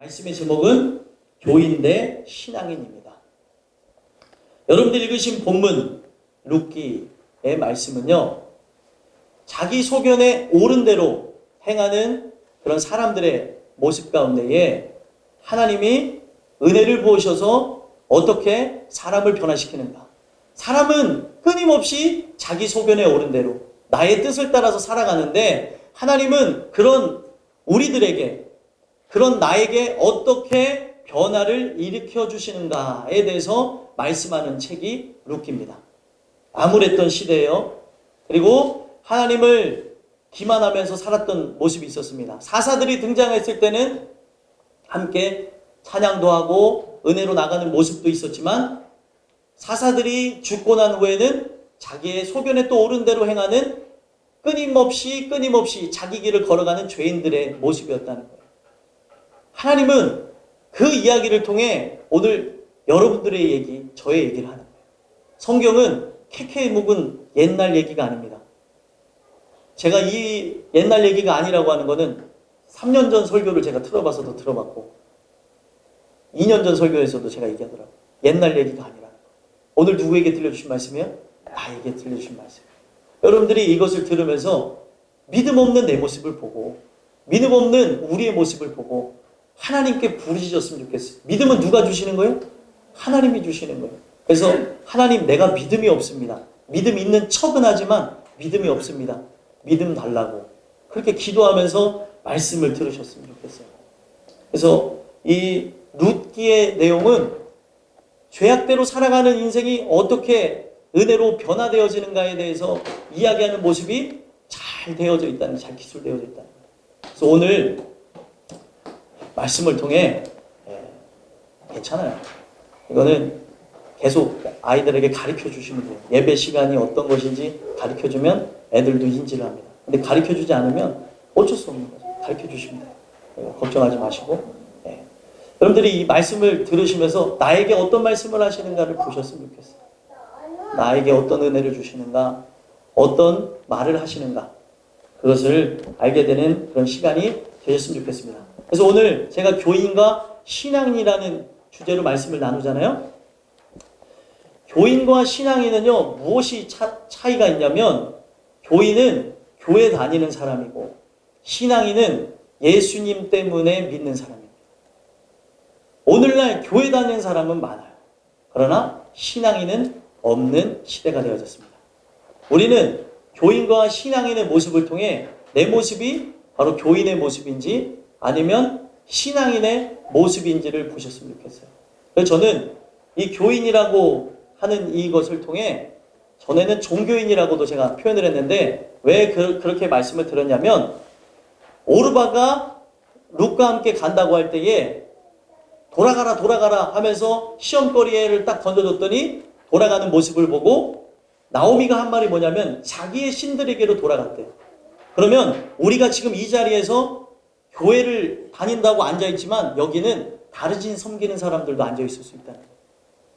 말씀의 제목은 교인 대 신앙인입니다. 여러분들 읽으신 본문 룻기의 말씀은요, 자기 소견에 옳은 대로 행하는 그런 사람들의 모습 가운데에 하나님이 은혜를 부으셔서 어떻게 사람을 변화시키는가. 사람은 끊임없이 자기 소견에 옳은 대로 나의 뜻을 따라서 살아가는데, 하나님은 그런 우리들에게, 그런 나에게 어떻게 변화를 일으켜 주시는가에 대해서 말씀하는 책이 룻기입니다. 암울했던 시대예요. 그리고 하나님을 기만하면서 살았던 모습이 있었습니다. 사사들이 등장했을 때는 함께 찬양도 하고 은혜로 나가는 모습도 있었지만, 사사들이 죽고 난 후에는 자기의 소견에 또 옳은 대로 행하는 끊임없이 자기 길을 걸어가는 죄인들의 모습이었다는 거예요. 하나님은 그 이야기를 통해 오늘 여러분들의 얘기, 저의 얘기를 하는 거예요. 성경은 캐캐 묵은 옛날 얘기가 아닙니다. 제가 이 옛날 얘기가 아니라고 하는 거는 3년 전 설교를 제가 틀어봐서도 들어봤고 2년 전 설교에서도 제가 얘기하더라고요. 옛날 얘기가 아니라는 거. 오늘 누구에게 들려주신 말씀이에요? 나에게 들려주신 말씀. 여러분들이 이것을 들으면서 믿음 없는 내 모습을 보고, 믿음 없는 우리의 모습을 보고 하나님께 부르짖었으면 좋겠어요. 믿음은 누가 주시는 거예요? 하나님이 주시는 거예요. 그래서 하나님, 내가 믿음이 없습니다. 믿음 있는 척은 하지만 믿음이 없습니다. 믿음 달라고 그렇게 기도하면서 말씀을 들으셨으면 좋겠어요. 그래서 이 룻기의 내용은 죄악대로 살아가는 인생이 어떻게 은혜로 변화되어지는가에 대해서 이야기하는 모습이 잘 되어져 있다는, 잘 기술되어져 있다는 거예요. 그래서 오늘 말씀을 통해 괜찮아요. 이거는 계속 아이들에게 가르쳐 주시면 돼요. 예배 시간이 어떤 것인지 가르쳐 주면 애들도 인지를 합니다. 근데 가르쳐 주지 않으면 어쩔 수 없는 거죠. 가르쳐 주시면 돼요. 걱정하지 마시고. 여러분들이 이 말씀을 들으시면서 나에게 어떤 말씀을 하시는가를 보셨으면 좋겠어요. 나에게 어떤 은혜를 주시는가, 어떤 말을 하시는가, 그것을 알게 되는 그런 시간이 되셨으면 좋겠습니다. 그래서 오늘 제가 교인과 신앙인이라는 주제로 말씀을 나누잖아요. 교인과 신앙인은요, 무엇이 차이가 있냐면, 교인은 교회 다니는 사람이고 신앙인은 예수님 때문에 믿는 사람입니다. 오늘날 교회 다니는 사람은 많아요. 그러나 신앙인은 없는 시대가 되어졌습니다. 우리는 교인과 신앙인의 모습을 통해 내 모습이 바로 교인의 모습인지 아니면 신앙인의 모습인지를 보셨으면 좋겠어요. 그래서 저는 이 교인이라고 하는 이것을 통해, 전에는 종교인이라고도 제가 표현을 했는데 왜 그렇게 말씀을 드렸냐면, 오르바가 룻과 함께 간다고 할 때에 돌아가라 하면서 시험거리를 딱 던져줬더니 돌아가는 모습을 보고 나오미가 한 말이 뭐냐면 자기의 신들에게로 돌아갔대요. 그러면 우리가 지금 이 자리에서 교회를 다닌다고 앉아있지만 여기는 다른 신 섬기는 사람들도 앉아있을 수 있다는 거예요.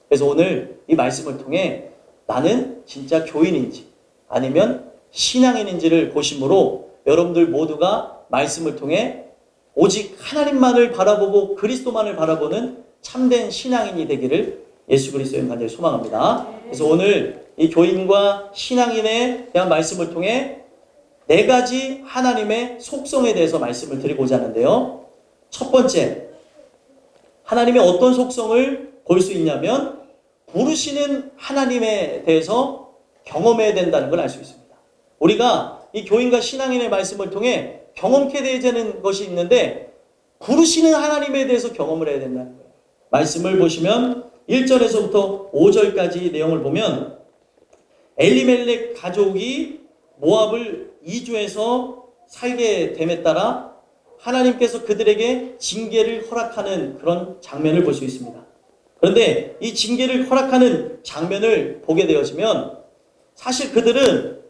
그래서 오늘 이 말씀을 통해 나는 진짜 교인인지 아니면 신앙인인지를 보심으로 여러분들 모두가 말씀을 통해 오직 하나님만을 바라보고 그리스도만을 바라보는 참된 신앙인이 되기를 예수 그리스도의 간절히 소망합니다. 그래서 오늘 이 교인과 신앙인에 대한 말씀을 통해 4가지 하나님의 속성에 대해서 말씀을 드리고자 하는데요. 첫 번째, 하나님의 어떤 속성을 볼 수 있냐면 부르시는 하나님에 대해서 경험해야 된다는 걸 알 수 있습니다. 우리가 이 교인과 신앙인의 말씀을 통해 경험케 되는 것이 있는데 부르시는 하나님에 대해서 경험을 해야 된다는 거예요. 말씀을 보시면 1절에서부터 5절까지 내용을 보면, 엘리멜렉 가족이 모압을 이주해서 살게 됨에 따라 하나님께서 그들에게 징계를 허락하는 그런 장면을 볼 수 있습니다. 그런데 이 징계를 허락하는 장면을 보게 되어지면 사실 그들은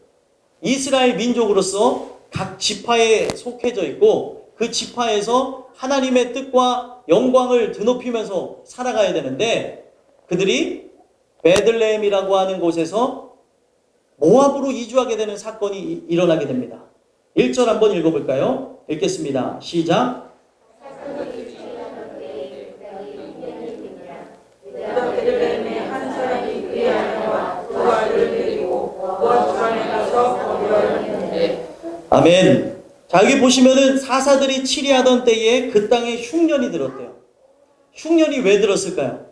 이스라엘 민족으로서 각 지파에 속해져 있고 그 지파에서 하나님의 뜻과 영광을 드높이면서 살아가야 되는데, 그들이 베들레헴이라고 하는 곳에서 모압으로 이주하게 되는 사건이 일어나게 됩니다. 1절 한번 읽어볼까요? 읽겠습니다. 시작. 아멘. 자, 여기 보시면은 사사들이 치리하던 때에 그 땅에 흉년이 들었대요. 흉년이 왜 들었을까요?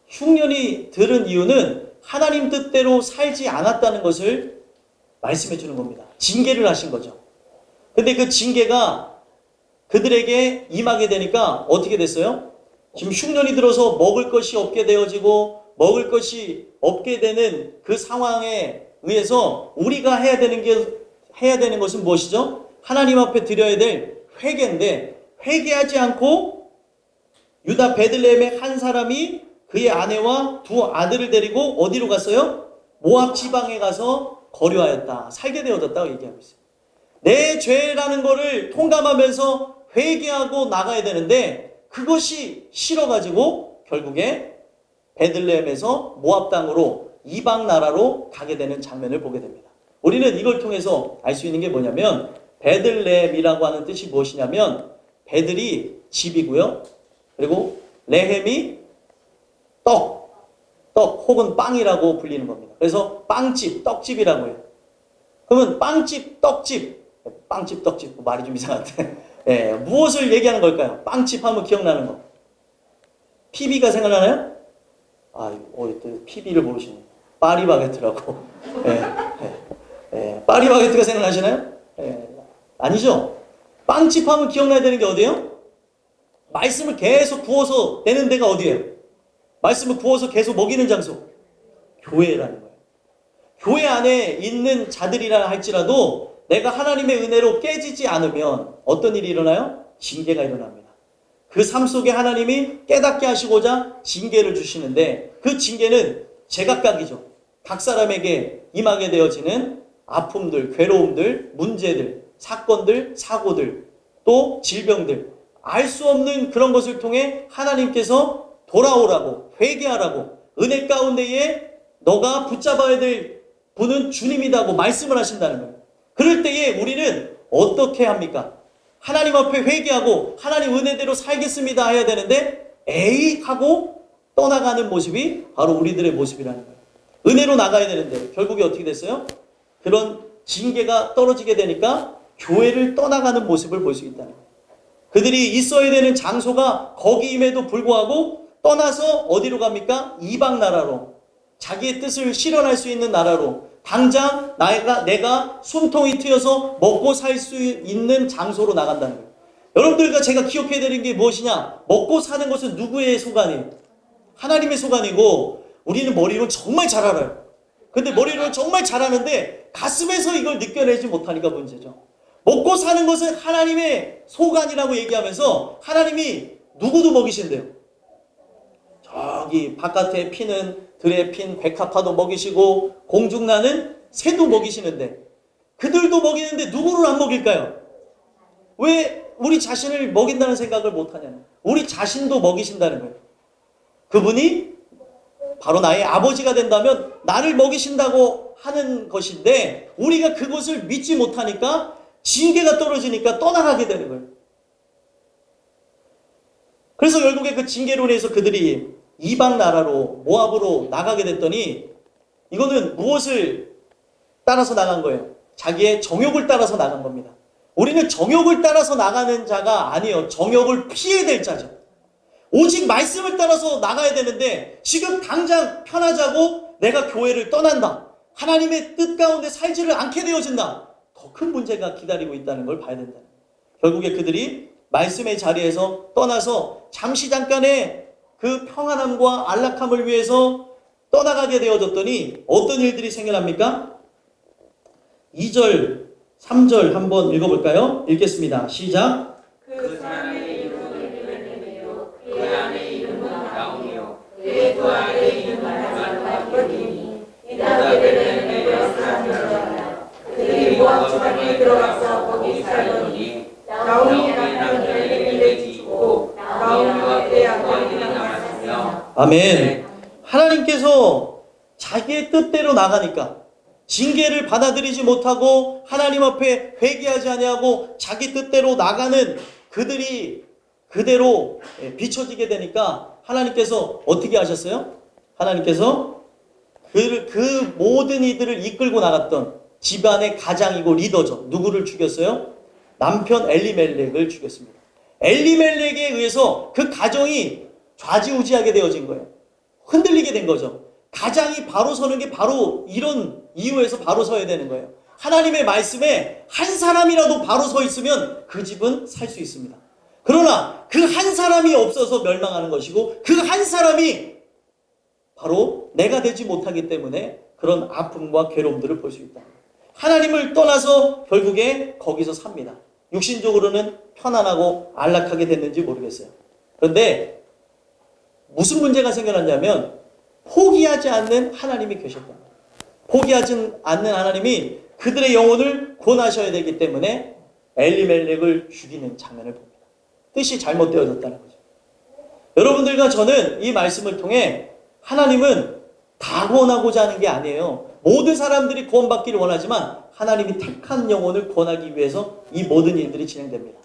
흉년이 들은 이유는 하나님 뜻대로 살지 않았다는 것을 말씀해 주는 겁니다. 징계를 하신 거죠. 근데 그 징계가 그들에게 임하게 되니까 어떻게 됐어요? 지금 흉년이 들어서 먹을 것이 없게 되어지고 먹을 것이 없게 되는 그 상황에 의해서 우리가 해야 되는 것은 무엇이죠? 하나님 앞에 드려야 될 회개인데, 회개하지 않고 유다 베들레헴의 한 사람이 그의 아내와 두 아들을 데리고 어디로 갔어요? 모압 지방에 가서 거류하였다. 살게 되어졌다고 얘기하고 있어요. 내 죄라는 거를 통감하면서 회개하고 나가야 되는데 그것이 싫어가지고 결국에 베들레헴에서 모압 땅으로 이방 나라로 가게 되는 장면을 보게 됩니다. 우리는 이걸 통해서 알 수 있는 게 뭐냐면, 베들레헴이라고 하는 뜻이 무엇이냐면 베들이 집이고요. 그리고 레헴이 떡 혹은 빵이라고 불리는 겁니다. 그래서 빵집, 떡집이라고 해요. 그러면 빵집, 떡집 말이 좀 이상한데 예, 무엇을 얘기하는 걸까요? 빵집 하면 기억나는 거. PB가 생각나나요? 또 PB를 모르시네. 파리바게트라고. 파리바게트가 생각나시나요? 아니죠? 빵집 하면 기억나야 되는 게 어디예요? 말씀을 계속 구워서 내는 데가 어디예요? 말씀을 구워서 계속 먹이는 장소. 교회라는 거예요. 교회 안에 있는 자들이라 할지라도 내가 하나님의 은혜로 깨지지 않으면 어떤 일이 일어나요? 징계가 일어납니다. 그 삶 속에 하나님이 깨닫게 하시고자 징계를 주시는데, 그 징계는 제각각이죠. 각 사람에게 임하게 되어지는 아픔들, 괴로움들, 문제들, 사건들, 사고들, 또 질병들, 알 수 없는 그런 것을 통해 하나님께서 돌아오라고, 회개하라고, 은혜 가운데에 너가 붙잡아야 될 분은 주님이라고 말씀을 하신다는 거예요. 그럴 때에 우리는 어떻게 합니까? 하나님 앞에 회개하고 하나님 은혜대로 살겠습니다 해야 되는데 에이 하고 떠나가는 모습이 바로 우리들의 모습이라는 거예요. 은혜로 나가야 되는데 결국에 어떻게 됐어요? 그런 징계가 떨어지게 되니까 교회를 떠나가는 모습을 볼 수 있다는 거예요. 그들이 있어야 되는 장소가 거기임에도 불구하고 떠나서 어디로 갑니까? 이방 나라로, 자기의 뜻을 실현할 수 있는 나라로, 당장 내가 숨통이 트여서 먹고 살 수 있는 장소로 나간다는 거예요. 여러분들과 제가 기억해야 되는 게 무엇이냐? 먹고 사는 것은 누구의 소관이에요? 하나님의 소관이고, 우리는 머리로 정말 잘 알아요. 근데 머리로 정말 잘하는데 가슴에서 이걸 느껴내지 못하니까 문제죠. 먹고 사는 것은 하나님의 소관이라고 얘기하면서 하나님이 누구도 먹이신대요. 저기 바깥에 피는 들에 핀 백합화도 먹이시고 공중나는 새도 먹이시는데, 그들도 먹이는데 누구를 안 먹일까요? 왜 우리 자신을 먹인다는 생각을 못하냐는, 우리 자신도 먹이신다는 거예요. 그분이 바로 나의 아버지가 된다면 나를 먹이신다고 하는 것인데, 우리가 그것을 믿지 못하니까 징계가 떨어지니까 떠나가게 되는 거예요. 그래서 결국에 그 징계로 인해서 그들이 이방 나라로, 모압으로 나가게 됐더니, 이거는 무엇을 따라서 나간 거예요? 자기의 정욕을 따라서 나간 겁니다. 우리는 정욕을 따라서 나가는 자가 아니에요. 정욕을 피해야 될 자죠. 오직 말씀을 따라서 나가야 되는데, 지금 당장 편하자고 내가 교회를 떠난다, 하나님의 뜻 가운데 살지를 않게 되어진다, 더 큰 문제가 기다리고 있다는 걸 봐야 된다. 결국에 그들이 말씀의 자리에서 떠나서 잠시 잠깐의 그 평안함과 안락함을 위해서 떠나가게 되어졌더니 어떤 일들이 생겨납니까? 2절, 3절 한번 읽어볼까요? 읽겠습니다. 시작. 그 사람의 이름은 베들레헴이요 그 안의 이름은 나오미요 그의 두 아들의 이름은 마리아와 요디니 유다 베들레헴의 사람이었다. 그들이 모압 지방에 들어가서 거기 살더니 나오미라는 베들레헴에 지고 나오미와 그의 아들이 남았으며. 아멘. 하나님께서 자기의 뜻대로 나가니까, 징계를 받아들이지 못하고 하나님 앞에 회개하지 아니하고 자기 뜻대로 나가는 그들이 그대로 비춰지게 되니까 하나님께서 어떻게 하셨어요? 하나님께서 그 모든 이들을 이끌고 나갔던 집안의 가장이고 리더죠. 누구를 죽였어요? 남편 엘리멜렉을 죽였습니다. 엘리멜렉에 의해서 그 가정이 좌지우지하게 되어진 거예요. 흔들리게 된 거죠. 가장이 바로 서는 게 바로 이런 이유에서 바로 서야 되는 거예요. 하나님의 말씀에 한 사람이라도 바로 서 있으면 그 집은 살 수 있습니다. 그러나 그 한 사람이 없어서 멸망하는 것이고 그 한 사람이 바로 내가 되지 못하기 때문에 그런 아픔과 괴로움들을 볼 수 있다. 하나님을 떠나서 결국에 거기서 삽니다. 육신적으로는 편안하고 안락하게 됐는지 모르겠어요. 그런데 무슨 문제가 생겨났냐면 포기하지 않는 하나님이 계셨다. 포기하지 않는 하나님이 그들의 영혼을 구원하셔야 되기 때문에 엘리멜렉을 죽이는 장면을 봅니다. 뜻이 잘못되어졌다는 거죠. 여러분들과 저는 이 말씀을 통해 하나님은 다 구원하고자 하는 게 아니에요. 모든 사람들이 구원받기를 원하지만 하나님이 택한 영혼을 구원하기 위해서 이 모든 일들이 진행됩니다.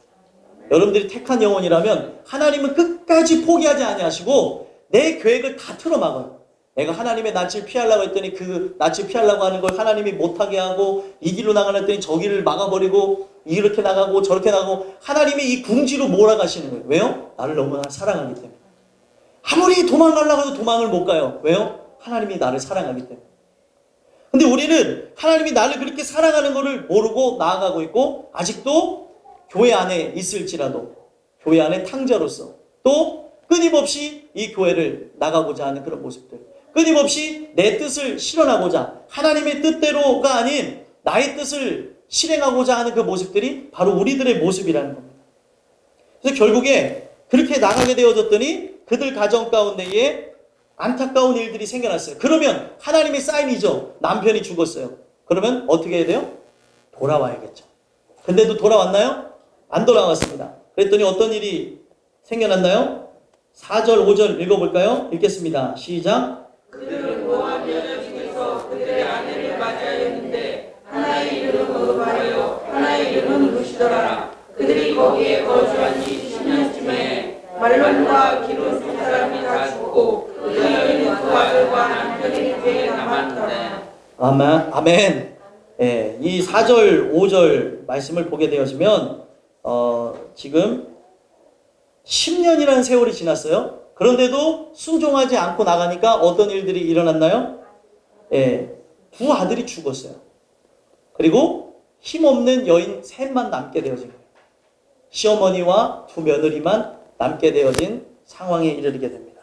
여러분들이 택한 영혼이라면 하나님은 끝까지 포기하지 아니하시고 내 계획을 다 틀어막아요. 내가 하나님의 낯을 피하려고 했더니 그 낯을 피하려고 하는 걸 하나님이 못하게 하고 이 길로 나가려 했더니 저 길을 막아버리고 이렇게 나가고 저렇게 나가고 하나님이 이 궁지로 몰아가시는 거예요. 왜요? 나를 너무나 사랑하기 때문에. 아무리 도망가려고 해도 도망을 못 가요. 왜요? 하나님이 나를 사랑하기 때문에. 근데 우리는 하나님이 나를 그렇게 사랑하는 것을 모르고 나아가고 있고 아직도 교회 안에 있을지라도 교회 안에 탕자로서 또 끊임없이 이 교회를 나가고자 하는 그런 모습들, 끊임없이 내 뜻을 실현하고자 하나님의 뜻대로가 아닌 나의 뜻을 실행하고자 하는 그 모습들이 바로 우리들의 모습이라는 겁니다. 그래서 결국에 그렇게 나가게 되어졌더니 그들 가정 가운데에 안타까운 일들이 생겨났어요. 그러면 하나님의 사인이죠. 남편이 죽었어요. 그러면 어떻게 해야 돼요? 돌아와야겠죠. 근데도 돌아왔나요? 안 돌아왔습니다. 그랬더니 어떤 일이 생겨났나요? 4절, 5절 읽어볼까요? 읽겠습니다. 시작. 그들은 모압 여자 중에서 그들의 아내를 맞이하였는데 하나의 이름은 어바요 하나의 이름은 루시더라. 그들이 거기에 거주한 지 10년쯤에 말론과 기론 두 사람이 다 죽고 그 여인은 두 아들과 남편이 교회에 남았더라. 아멘. 예, 이 4절, 5절 말씀을 보게 되어지면 지금 10년이라는 세월이 지났어요. 그런데도 순종하지 않고 나가니까 어떤 일들이 일어났나요? 예, 두 아들이 죽었어요. 그리고 힘없는 여인 셋만 남게 되어진 거예요. 시어머니와 두 며느리만 남게 되어진 상황에 이르게 됩니다.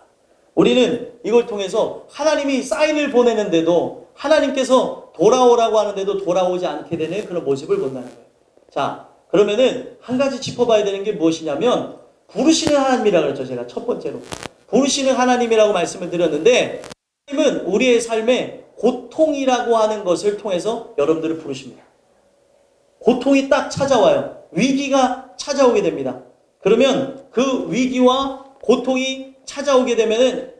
우리는 이걸 통해서 하나님이 사인을 보내는데도 하나님께서 돌아오라고 하는데도 돌아오지 않게 되는 그런 모습을 본다는 거예요. 자, 그러면은 한 가지 짚어봐야 되는 게 무엇이냐면 부르시는 하나님이라고 그랬죠. 제가 첫 번째로 부르시는 하나님이라고 말씀을 드렸는데 하나님은 우리의 삶에 고통이라고 하는 것을 통해서 여러분들을 부르십니다. 고통이 딱 찾아와요. 위기가 찾아오게 됩니다. 그러면 그 위기와 고통이 찾아오게 되면은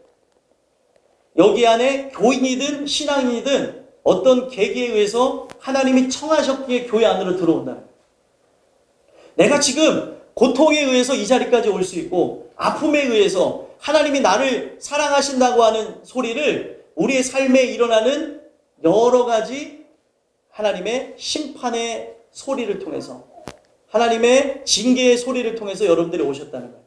여기 안에 교인이든 신앙인이든 어떤 계기에 의해서 하나님이 청하셨기에 교회 안으로 들어온다는 거예요. 내가 지금 고통에 의해서 이 자리까지 올 수 있고 아픔에 의해서 하나님이 나를 사랑하신다고 하는 소리를 우리의 삶에 일어나는 여러 가지 하나님의 심판의 소리를 통해서 하나님의 징계의 소리를 통해서 여러분들이 오셨다는 거예요.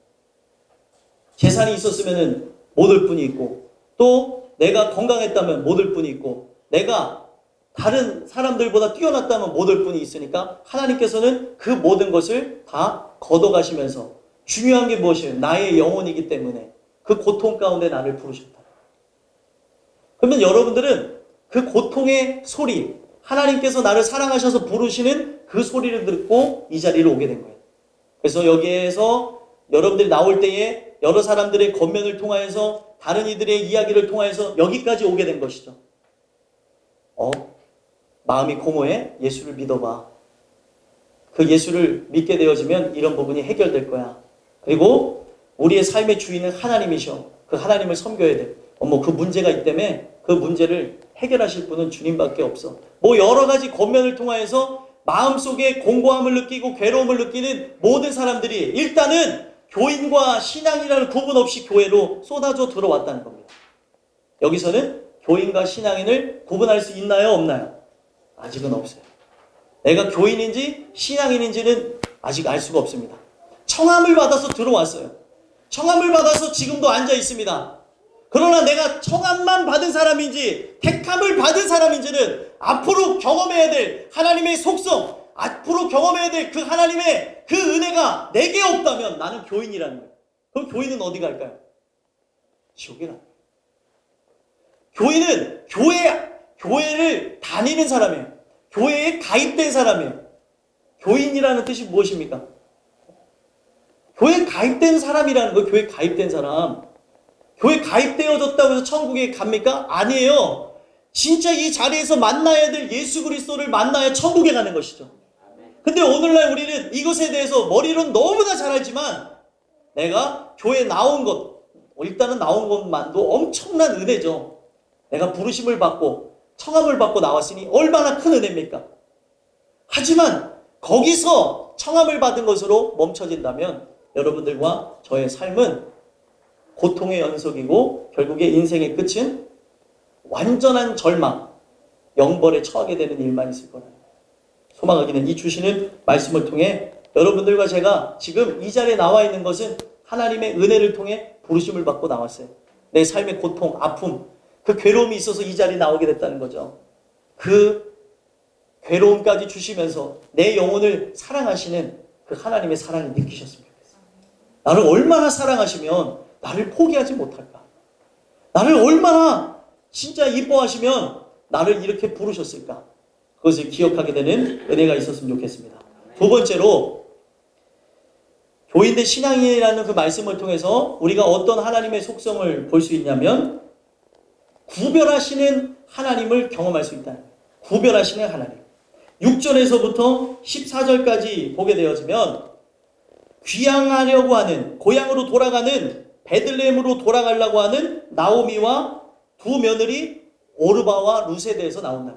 재산이 있었으면 못 올 분이 있고 또 내가 건강했다면 못 올 분이 있고 내가 다른 사람들보다 뛰어났다면 못 올 분이 있으니까 하나님께서는 그 모든 것을 다 걷어가시면서 중요한 게 무엇이에요? 나의 영혼이기 때문에 그 고통 가운데 나를 부르셨다. 그러면 여러분들은 그 고통의 소리, 하나님께서 나를 사랑하셔서 부르시는 그 소리를 듣고 이 자리로 오게 된 거예요. 그래서 여기에서 여러분들이 나올 때에 여러 사람들의 겉면을 통하여서 다른 이들의 이야기를 통하여서 여기까지 오게 된 것이죠. 마음이 공허해? 예수를 믿어봐. 그 예수를 믿게 되어지면 이런 부분이 해결될 거야. 그리고 우리의 삶의 주인은 하나님이셔. 그 하나님을 섬겨야 돼. 그 문제가 있다며 그 문제를 해결하실 분은 주님밖에 없어. 여러 가지 겉면을 통하여서 마음속에 공고함을 느끼고 괴로움을 느끼는 모든 사람들이 일단은 교인과 신앙이라는 구분 없이 교회로 쏟아져 들어왔다는 겁니다. 여기서는 교인과 신앙인을 구분할 수 있나요? 없나요? 아직은 없어요. 내가 교인인지 신앙인인지는 아직 알 수가 없습니다. 청함을 받아서 들어왔어요. 청함을 받아서 지금도 앉아 있습니다. 그러나 내가 청함만 받은 사람인지 택함을 받은 사람인지는 앞으로 경험해야 될 하나님의 속성, 앞으로 경험해야 될 그 하나님의 그 은혜가 내게 없다면 나는 교인이라는 거예요. 그럼 교인은 어디 갈까요? 지옥에 갑니다. 교인은 교회를 다니는 사람이에요. 교회에 가입된 사람이에요. 교인이라는 뜻이 무엇입니까? 교회에 가입된 사람이라는 거예요. 교회에 가입된 사람. 교회에 가입되어졌다고 해서 천국에 갑니까? 아니에요. 진짜 이 자리에서 만나야 될 예수 그리스도를 만나야 천국에 가는 것이죠. 근데 오늘날 우리는 이것에 대해서 머리로는 너무나 잘 알지만 내가 교회에 나온 것, 일단은 나온 것만도 엄청난 은혜죠. 내가 부르심을 받고 청함을 받고 나왔으니 얼마나 큰 은혜입니까? 하지만 거기서 청함을 받은 것으로 멈춰진다면 여러분들과 저의 삶은 고통의 연속이고 결국에 인생의 끝은 완전한 절망, 영벌에 처하게 되는 일만 있을 거라는 거예요. 소망하기는 이 주시는 말씀을 통해 여러분들과 제가 지금 이 자리에 나와 있는 것은 하나님의 은혜를 통해 부르심을 받고 나왔어요. 내 삶의 고통, 아픔, 그 괴로움이 있어서 이 자리에 나오게 됐다는 거죠. 그 괴로움까지 주시면서 내 영혼을 사랑하시는 그 하나님의 사랑을 느끼셨으면 좋겠어요. 나를 얼마나 사랑하시면 나를 포기하지 못할까? 나를 얼마나 진짜 이뻐하시면 나를 이렇게 부르셨을까? 그것을 기억하게 되는 은혜가 있었으면 좋겠습니다. 두 번째로 교인 대 신앙인이라는 그 말씀을 통해서 우리가 어떤 하나님의 속성을 볼 수 있냐면 구별하시는 하나님을 경험할 수 있다. 구별하시는 하나님. 6절에서부터 14절까지 보게 되어지면 귀향하려고 하는, 고향으로 돌아가는, 베들레헴으로 돌아가려고 하는 나오미와 두 며느리 오르바와 룻에 대해서 나온다.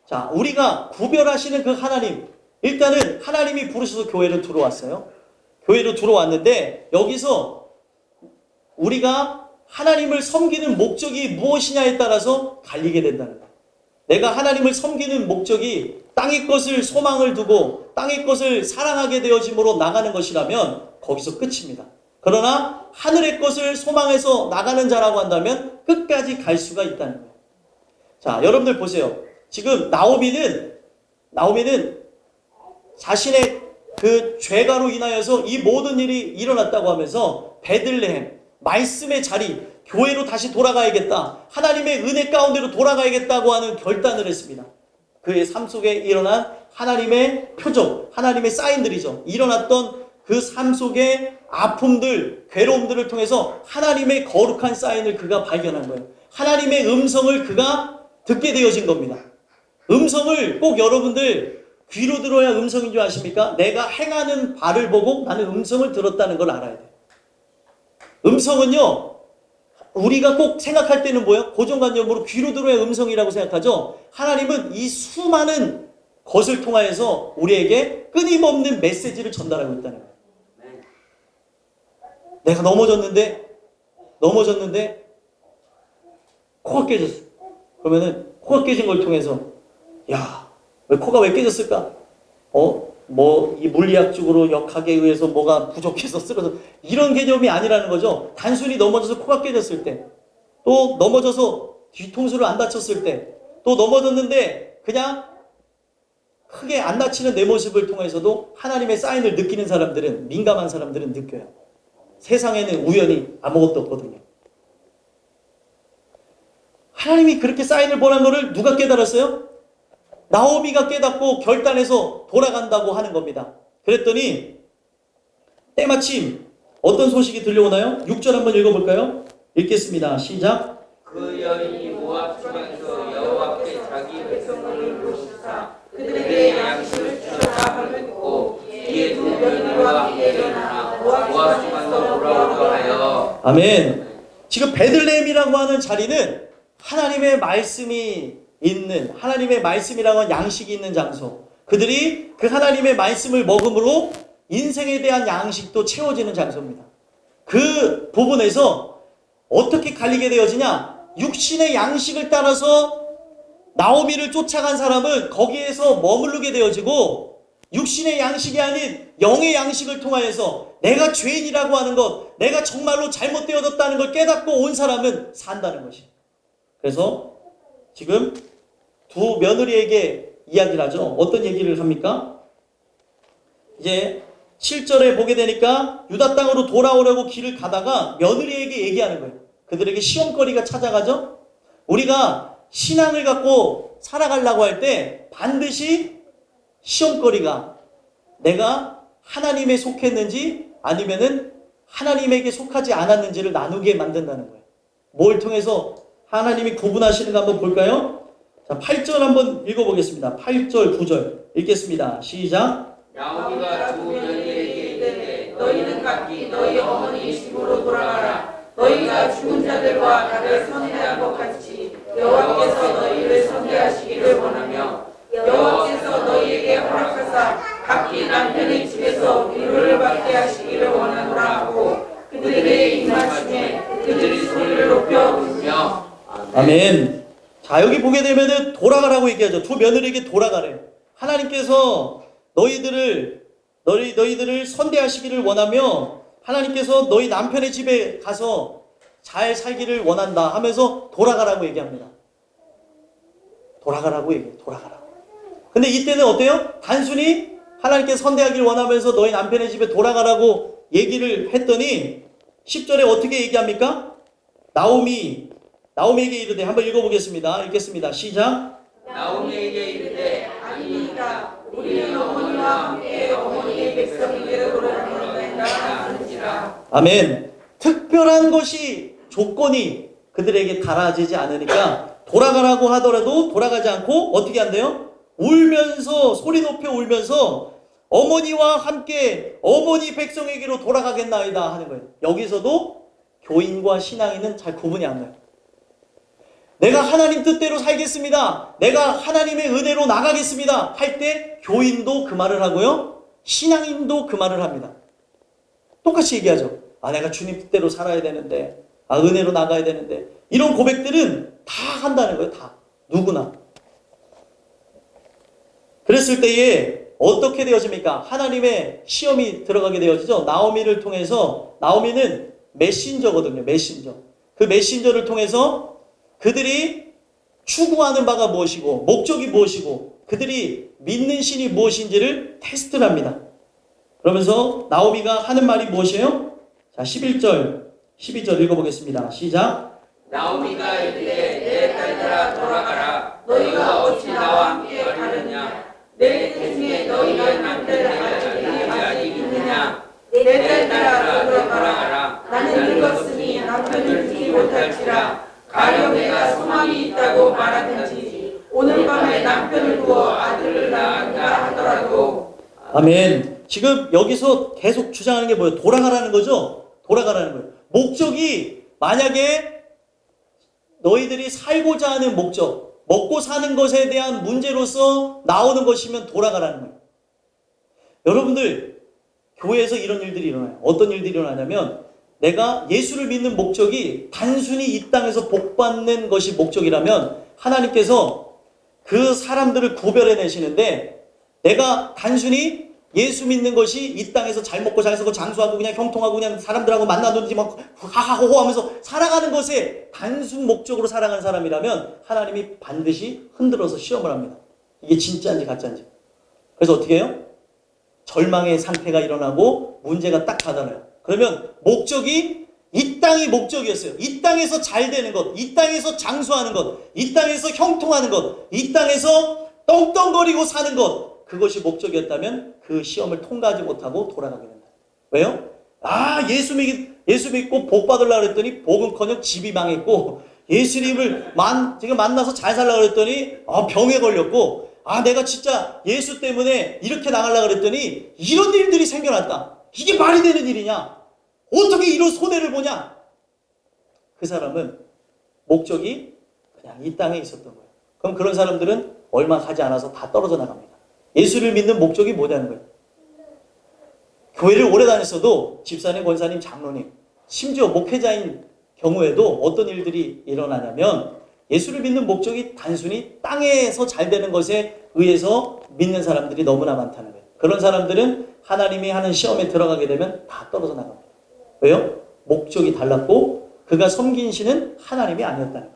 자, 우리가 구별하시는 그 하나님, 일단은 하나님이 부르셔서 교회를 들어왔어요. 교회로 들어왔는데 여기서 우리가 하나님을 섬기는 목적이 무엇이냐에 따라서 갈리게 된다는 거예요. 내가 하나님을 섬기는 목적이 땅의 것을 소망을 두고 땅의 것을 사랑하게 되어짐으로 나가는 것이라면 거기서 끝입니다. 그러나 하늘의 것을 소망해서 나가는 자라고 한다면 끝까지 갈 수가 있다는 거예요. 자, 여러분들 보세요. 지금 나오미는 자신의 그 죄가로 인하여서 이 모든 일이 일어났다고 하면서 베들레헴, 말씀의 자리, 교회로 다시 돌아가야겠다. 하나님의 은혜 가운데로 돌아가야겠다고 하는 결단을 했습니다. 그의 삶 속에 일어난 하나님의 표적, 하나님의 사인들이죠. 일어났던 그 삶 속의 아픔들, 괴로움들을 통해서 하나님의 거룩한 사인을 그가 발견한 거예요. 하나님의 음성을 그가 듣게 되어진 겁니다. 음성을 꼭 여러분들 귀로 들어야 음성인 줄 아십니까? 내가 행하는 바를 보고 나는 음성을 들었다는 걸 알아야 돼요. 음성은요, 우리가 꼭 생각할 때는 뭐예요? 고정관념으로 귀로 들어야 음성이라고 생각하죠. 하나님은 이 수많은 것을 통하여서 우리에게 끊임없는 메시지를 전달하고 있다는 거예요. 내가 넘어졌는데 코가 깨졌어. 그러면은 코가 깨진 걸 통해서 야, 왜 코가 왜 깨졌을까? 이 물리학적으로 역학에 의해서 뭐가 부족해서 쓰러져. 이런 개념이 아니라는 거죠. 단순히 넘어져서 코가 깨졌을 때, 또 넘어져서 뒤통수를 안 다쳤을 때, 또 넘어졌는데 그냥 크게 안 다치는 내 모습을 통해서도 하나님의 사인을 느끼는 사람들은, 민감한 사람들은 느껴요. 세상에는 우연히 아무것도 없거든요. 하나님이 그렇게 사인을 보낸 것을 누가 깨달았어요? 나오미가 깨닫고 결단해서 돌아간다고 하는 겁니다. 그랬더니 때마침 어떤 소식이 들려오나요? 6절 한번 읽어볼까요? 읽겠습니다. 시작. 그 여인이 모압 지방에서 여호와께 자기 백성을 부르시사 그들의 양식을 주셨다 함을 듣고 이에 두 며느리와 함께 일어나 모압 지방으로 돌아오려 하여. 아멘. 지금 베들레헴이라고 하는 자리는 하나님의 말씀이 있는, 하나님의 말씀이라고 하는 양식이 있는 장소, 그들이 그 하나님의 말씀을 먹음으로 인생에 대한 양식도 채워지는 장소입니다. 그 부분에서 어떻게 갈리게 되어지냐? 육신의 양식을 따라서 나오미를 쫓아간 사람은 거기에서 머무르게 되어지고 육신의 양식이 아닌 영의 양식을 통하여서 내가 죄인이라고 하는 것, 내가 정말로 잘못되어졌다는 걸 깨닫고 온 사람은 산다는 것이. 그래서 지금 두 며느리에게 이야기를 하죠. 어떤 얘기를 합니까? 이제 7절에 보게 되니까 유다 땅으로 돌아오려고 길을 가다가 며느리에게 얘기하는 거예요. 그들에게 시험거리가 찾아가죠. 우리가 신앙을 갖고 살아가려고 할 때 반드시 시험거리가 내가 하나님에 속했는지 아니면은 하나님에게 속하지 않았는지를 나누게 만든다는 거예요. 뭘 통해서 하나님이 구분하시는가 한번 볼까요? 자, 8절 한번 읽어보겠습니다. 8절, 9절 읽겠습니다. 시작. 나오미가 두 며느리에게 이르되 너희는 각기 너희 어머니 집으로 돌아가라. 너희가 죽은 자들과 나를 선대한 것 같이 여호와께서 너희를 선대하시기를 원하며 여호와께서 너희에게 허락하사 각기 남편의 집에서 위로를 받게 하시기를 원하노라 하고 그들의 입맞춤에 그들이 소리를 높여 울며 아멘. 자, 여기 보게 되면은 돌아가라고 얘기하죠. 두 며느리에게 돌아가래. 하나님께서 너희들을 선대하시기를 원하며 하나님께서 너희 남편의 집에 가서 잘 살기를 원한다 하면서 돌아가라고 얘기합니다. 돌아가라고 얘기해요. 돌아가라고. 근데 이때는 어때요? 단순히 하나님께서 선대하기를 원하면서 너희 남편의 집에 돌아가라고 얘기를 했더니 10절에 어떻게 얘기합니까? 나오미에게 이르되 한번 읽어보겠습니다. 읽겠습니다. 시작. 나오미에게 이르되 아니니까 우리는 어머니와 함께 어머니의 백성에게로 돌아가는가 하는지라. 아멘. 특별한 것이 조건이 그들에게 달아지지 않으니까 돌아가라고 하더라도 돌아가지 않고 어떻게 한대요? 울면서 소리 높여 울면서 어머니와 함께 어머니 백성에게로 돌아가겠나이다 하는 거예요. 여기서도 교인과 신앙인은 잘 구분이 안 나요. 내가 하나님 뜻대로 살겠습니다. 내가 하나님의 은혜로 나가겠습니다. 할 때 교인도 그 말을 하고요. 신앙인도 그 말을 합니다. 똑같이 얘기하죠. 아, 내가 주님 뜻대로 살아야 되는데, 아, 은혜로 나가야 되는데. 이런 고백들은 다 한다는 거예요. 다. 누구나. 그랬을 때에 어떻게 되어집니까? 하나님의 시험이 들어가게 되어지죠. 나오미를 통해서, 나오미는 메신저거든요. 메신저. 그 메신저를 통해서 그들이 추구하는 바가 무엇이고 목적이 무엇이고 그들이 믿는 신이 무엇인지를 테스트를 합니다. 그러면서 나오미가 하는 말이 무엇이에요? 자, 12절 읽어보겠습니다. 시작. 나오미가 이르되 내 딸들아 돌아가라. 너희가 어찌 나와 함께 가느냐. 내 태중에 너희가 남편을 아직 있느냐. 내 딸들아 돌아가라. 나는 늙었으니 남편을 두지 못할지라. 가령 내가 소망이 있다고 말하든지 오늘 밤에 남편을 두어 아들을 낳는다 하더라도. 아멘. 지금 여기서 계속 주장하는 게 뭐예요? 돌아가라는 거죠? 돌아가라는 거예요. 목적이 만약에 너희들이 살고자 하는 목적, 먹고 사는 것에 대한 문제로서 나오는 것이면 돌아가라는 거예요. 여러분들 교회에서 이런 일들이 일어나요. 어떤 일들이 일어나냐면 내가 예수를 믿는 목적이 단순히 이 땅에서 복받는 것이 목적이라면 하나님께서 그 사람들을 구별해내시는데 내가 단순히 예수 믿는 것이 이 땅에서 잘 먹고 잘 살고 장수하고 그냥 형통하고 그냥 사람들하고 만나든지 막 하하호호 하면서 살아가는 것에 단순 목적으로 살아가는 사람이라면 하나님이 반드시 흔들어서 시험을 합니다. 이게 진짜인지 가짜인지. 그래서 어떻게 해요? 절망의 상태가 일어나고 문제가 딱 가잖아요. 그러면 목적이 이 땅이 목적이었어요. 이 땅에서 잘 되는 것, 이 땅에서 장수하는 것, 이 땅에서 형통하는 것, 이 땅에서 떵떵거리고 사는 것, 그것이 목적이었다면 그 시험을 통과하지 못하고 돌아가게 된다. 왜요? 아, 예수 믿고 복 받으려고 그랬더니 복은커녕 집이 망했고 예수님을 지금 만나서 잘 살려고 그랬더니 병에 걸렸고 내가 진짜 예수 때문에 이렇게 나가려고 그랬더니 이런 일들이 생겨났다. 이게 말이 되는 일이냐? 어떻게 이런 손해를 보냐? 그 사람은 목적이 그냥 이 땅에 있었던 거예요. 그럼 그런 사람들은 얼마 가지 않아서 다 떨어져 나갑니다. 예수를 믿는 목적이 뭐냐는 거예요. 교회를 오래 다녔어도 집사님, 권사님, 장로님, 심지어 목회자인 경우에도 어떤 일들이 일어나냐면 예수를 믿는 목적이 단순히 땅에서 잘 되는 것에 의해서 믿는 사람들이 너무나 많다는 거예요. 그런 사람들은 하나님이 하는 시험에 들어가게 되면 다 떨어져 나갑니다. 왜요? 목적이 달랐고 그가 섬긴 신은 하나님이 아니었다는 거예요.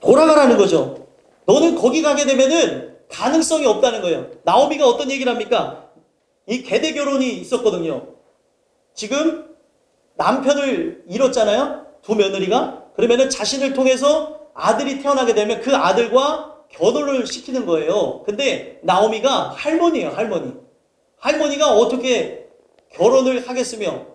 돌아가라는 거죠. 너는 거기 가게 되면은 가능성이 없다는 거예요. 나오미가 어떤 얘기를 합니까? 이 계대 결혼이 있었거든요. 지금 남편을 잃었잖아요. 두 며느리가. 그러면은 자신을 통해서 아들이 태어나게 되면 그 아들과 결혼을 시키는 거예요. 근데 나오미가 할머니예요, 할머니. 할머니가 어떻게 결혼을 하겠으며,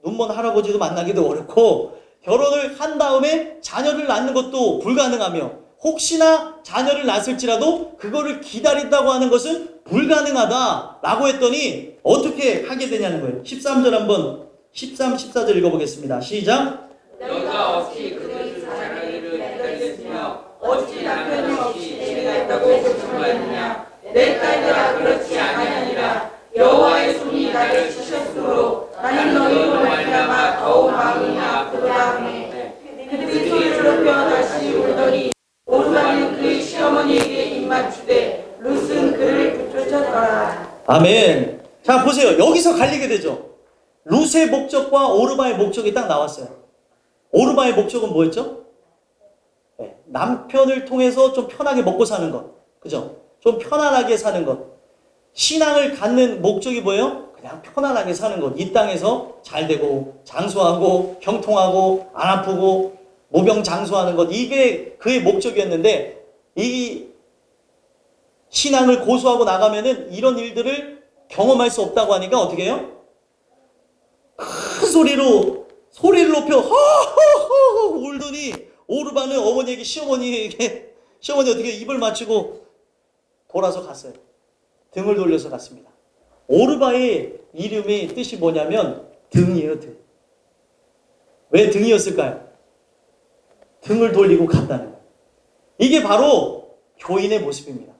눈먼 할아버지도 만나기도 어렵고, 결혼을 한 다음에 자녀를 낳는 것도 불가능하며, 혹시나 자녀를 낳았을지라도 그거를 기다린다고 하는 것은 불가능하다라고 했더니 어떻게 하게 되냐는 거예요. 13절 한번 13, 14절 읽어보겠습니다. 시작. 너가 없이 그들이 자녀를 기다렸으며 어찌 남편이 없이 지내겠다고 걱정하느냐. 내 딸들아 그렇지 아니하니라. 여호와의 손이 나를 치셨으므로 나는 너희로 말미암아 더욱 마음이 아프다 하매 그들이 소리를 높여 다시 울더니 오르바는 그의 시어머니에게 입맞추되 룻은 그를 쫓았더라. 아멘. 자 보세요. 여기서 갈리게 되죠. 룻의 목적과 오르바의 목적이 딱 나왔어요. 오르바의 목적은 뭐였죠? 네, 남편을 통해서 좀 편하게 먹고 사는 것. 그죠? 좀 편안하게 사는 것. 신앙을 갖는 목적이 뭐예요? 그냥 편안하게 사는 것. 이 땅에서 잘 되고 장수하고 형통하고 안 아프고 무병장수하는 것. 이게 그의 목적이었는데 이 신앙을 고수하고 나가면은 이런 일들을 경험할 수 없다고 하니까 어떻게 해요? 큰 소리를 높여 허허허 울더니 오르바는 어머니에게 시어머니 어떻게 입을 맞추고 돌아서 갔어요. 등을 돌려서 갔습니다. 오르바의 이름의 뜻이 뭐냐면 등이에요, 등. 왜 등이었을까요? 등을 돌리고 갔다는 거예요. 이게 바로 교인의 모습입니다.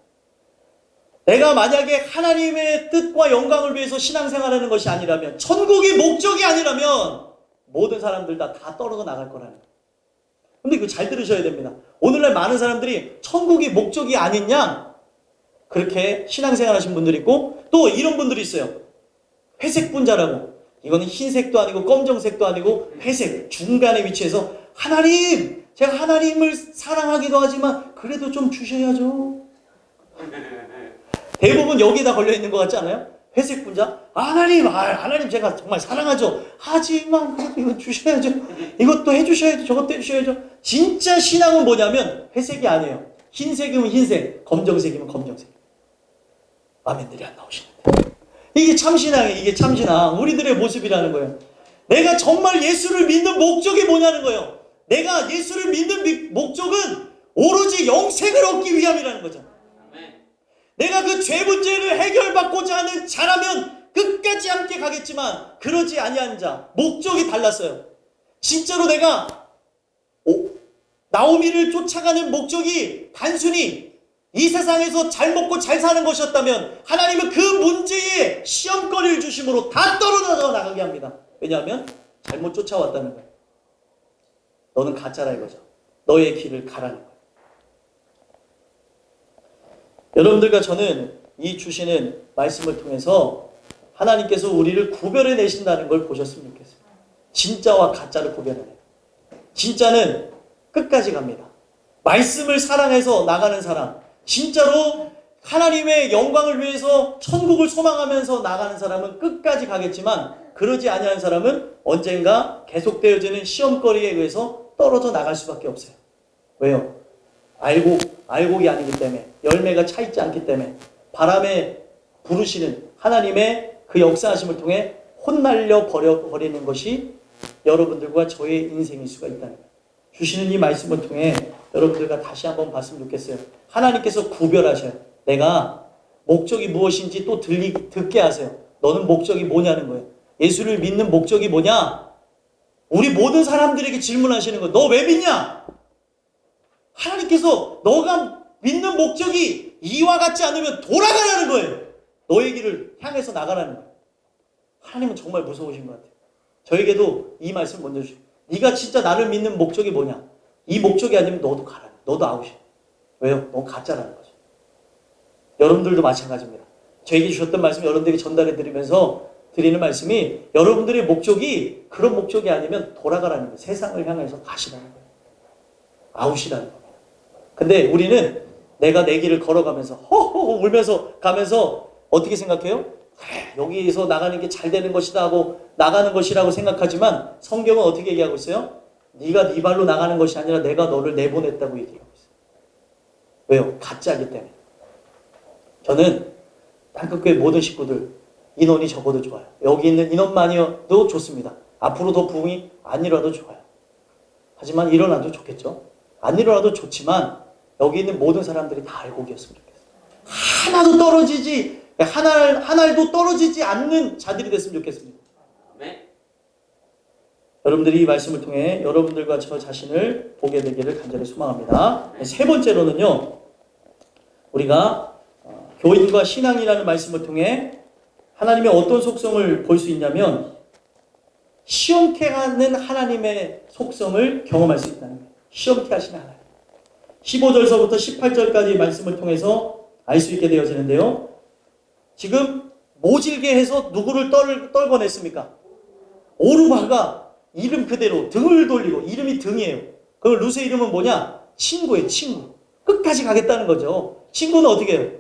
내가 만약에 하나님의 뜻과 영광을 위해서 신앙생활하는 것이 아니라면, 천국이 목적이 아니라면 모든 사람들 다 떨어져 나갈 거라는 거예요. 근데 이거 잘 들으셔야 됩니다. 오늘날 많은 사람들이 천국이 목적이 아닌 양 그렇게 신앙생활 하신 분들이 있고, 또 이런 분들이 있어요. 회색 분자라고. 이거는 흰색도 아니고 검정색도 아니고 회색 중간에 위치해서 하나님, 제가 하나님을 사랑하기도 하지만 그래도 좀 주셔야죠. 대부분 여기다 걸려있는 것 같지 않아요? 회색 분자? 하나님 제가 정말 사랑하죠. 하지만 그래도 이거 주셔야죠. 이것도 해주셔야죠. 저것도 해주셔야죠. 진짜 신앙은 뭐냐면 회색이 아니에요. 흰색이면 흰색, 검정색이면 검정색. 아멘들이 안 나오시는데. 이게 참신앙이에요. 이게 참신앙. 우리들의 모습이라는 거예요. 내가 정말 예수를 믿는 목적이 뭐냐는 거예요. 내가 예수를 믿는 목적은 오로지 영생을 얻기 위함이라는 거죠. 내가 그 죄 문제를 해결받고자 하는 자라면 끝까지 함께 가겠지만 그러지 아니한 자, 목적이 달랐어요. 진짜로 내가 나오미를 쫓아가는 목적이 단순히 이 세상에서 잘 먹고 잘 사는 것이었다면 하나님은 그 문제에 시험거리를 주심으로 다 떨어져 나가게 합니다. 왜냐하면 잘못 쫓아왔다는 거예요. 너는 가짜라 이거죠. 너의 길을 가라는 거예요. 여러분들과 저는 이 주시는 말씀을 통해서 하나님께서 우리를 구별해 내신다는 걸 보셨으면 좋겠어요. 진짜와 가짜를 구별해내요. 진짜는 끝까지 갑니다. 말씀을 사랑해서 나가는 사람, 진짜로 하나님의 영광을 위해서 천국을 소망하면서 나가는 사람은 끝까지 가겠지만 그러지 아니한 사람은 언젠가 계속되어지는 시험거리에 의해서 떨어져 나갈 수밖에 없어요. 왜요? 알곡이 아니기 때문에, 열매가 차 있지 않기 때문에, 바람에 부르시는 하나님의 그 역사하심을 통해 혼날려 버리는 것이 여러분들과 저의 인생일 수가 있다는 거예요. 주시는 이 말씀을 통해 여러분들과 다시 한번 봤으면 좋겠어요. 하나님께서 구별하셔요. 내가 목적이 무엇인지 또 듣게 하세요. 너는 목적이 뭐냐는 거예요. 예수를 믿는 목적이 뭐냐? 우리 모든 사람들에게 질문하시는 거예요. 너 왜 믿냐? 하나님께서 너가 믿는 목적이 이와 같지 않으면 돌아가라는 거예요. 너의 길을 향해서 나가라는 거예요. 하나님은 정말 무서우신 것 같아요. 저에게도 이 말씀 먼저 주시고, 네가 진짜 나를 믿는 목적이 뭐냐? 이 목적이 아니면 너도 가라. 너도 아웃이야. 왜요? 너 가짜라는 거죠. 여러분들도 마찬가지입니다. 저에게 주셨던 말씀 여러분들에게 전달해 드리면서 드리는 말씀이 여러분들의 목적이 그런 목적이 아니면 돌아가라는 거예요. 세상을 향해서 가시라는 거예요. 아웃이라는 겁니다. 근데 우리는 내가 내 길을 걸어가면서 허허 울면서 가면서 어떻게 생각해요? 그래, 여기서 나가는 게 잘 되는 것이다 하고 나가는 것이라고 생각하지만 성경은 어떻게 얘기하고 있어요? 네가 네 발로 나가는 것이 아니라 내가 너를 내보냈다고 얘기하고 있어요. 왜요? 가짜이기 때문에. 저는 땅끝교회 모든 식구들 인원이 적어도 좋아요. 여기 있는 인원만이어도 좋습니다. 앞으로 더 부흥이 안 일어나도 좋아요. 하지만 일어나도 좋겠죠. 안 일어나도 좋지만 여기 있는 모든 사람들이 다 알고 계셨으면 좋겠어요. 하나도 떨어지지 한 알도 떨어지지 않는 자들이 됐으면 좋겠습니다. 네. 여러분들이 이 말씀을 통해 여러분들과 저 자신을 보게 되기를 간절히 소망합니다. 세 번째로는요. 우리가 교인과 신앙이라는 말씀을 통해 하나님의 어떤 속성을 볼 수 있냐면 시험케 하는 하나님의 속성을 경험할 수 있다는 거예요. 시험케 하시는 하나님. 15절서부터 18절까지 말씀을 통해서 알 수 있게 되어지는데요. 지금 모질게 해서 누구를 떨궈냈습니까? 오르바가 이름 그대로 등을 돌리고 이름이 등이에요. 그 룻의 이름은 뭐냐? 친구예요. 친구. 끝까지 가겠다는 거죠. 친구는 어떻게 해요?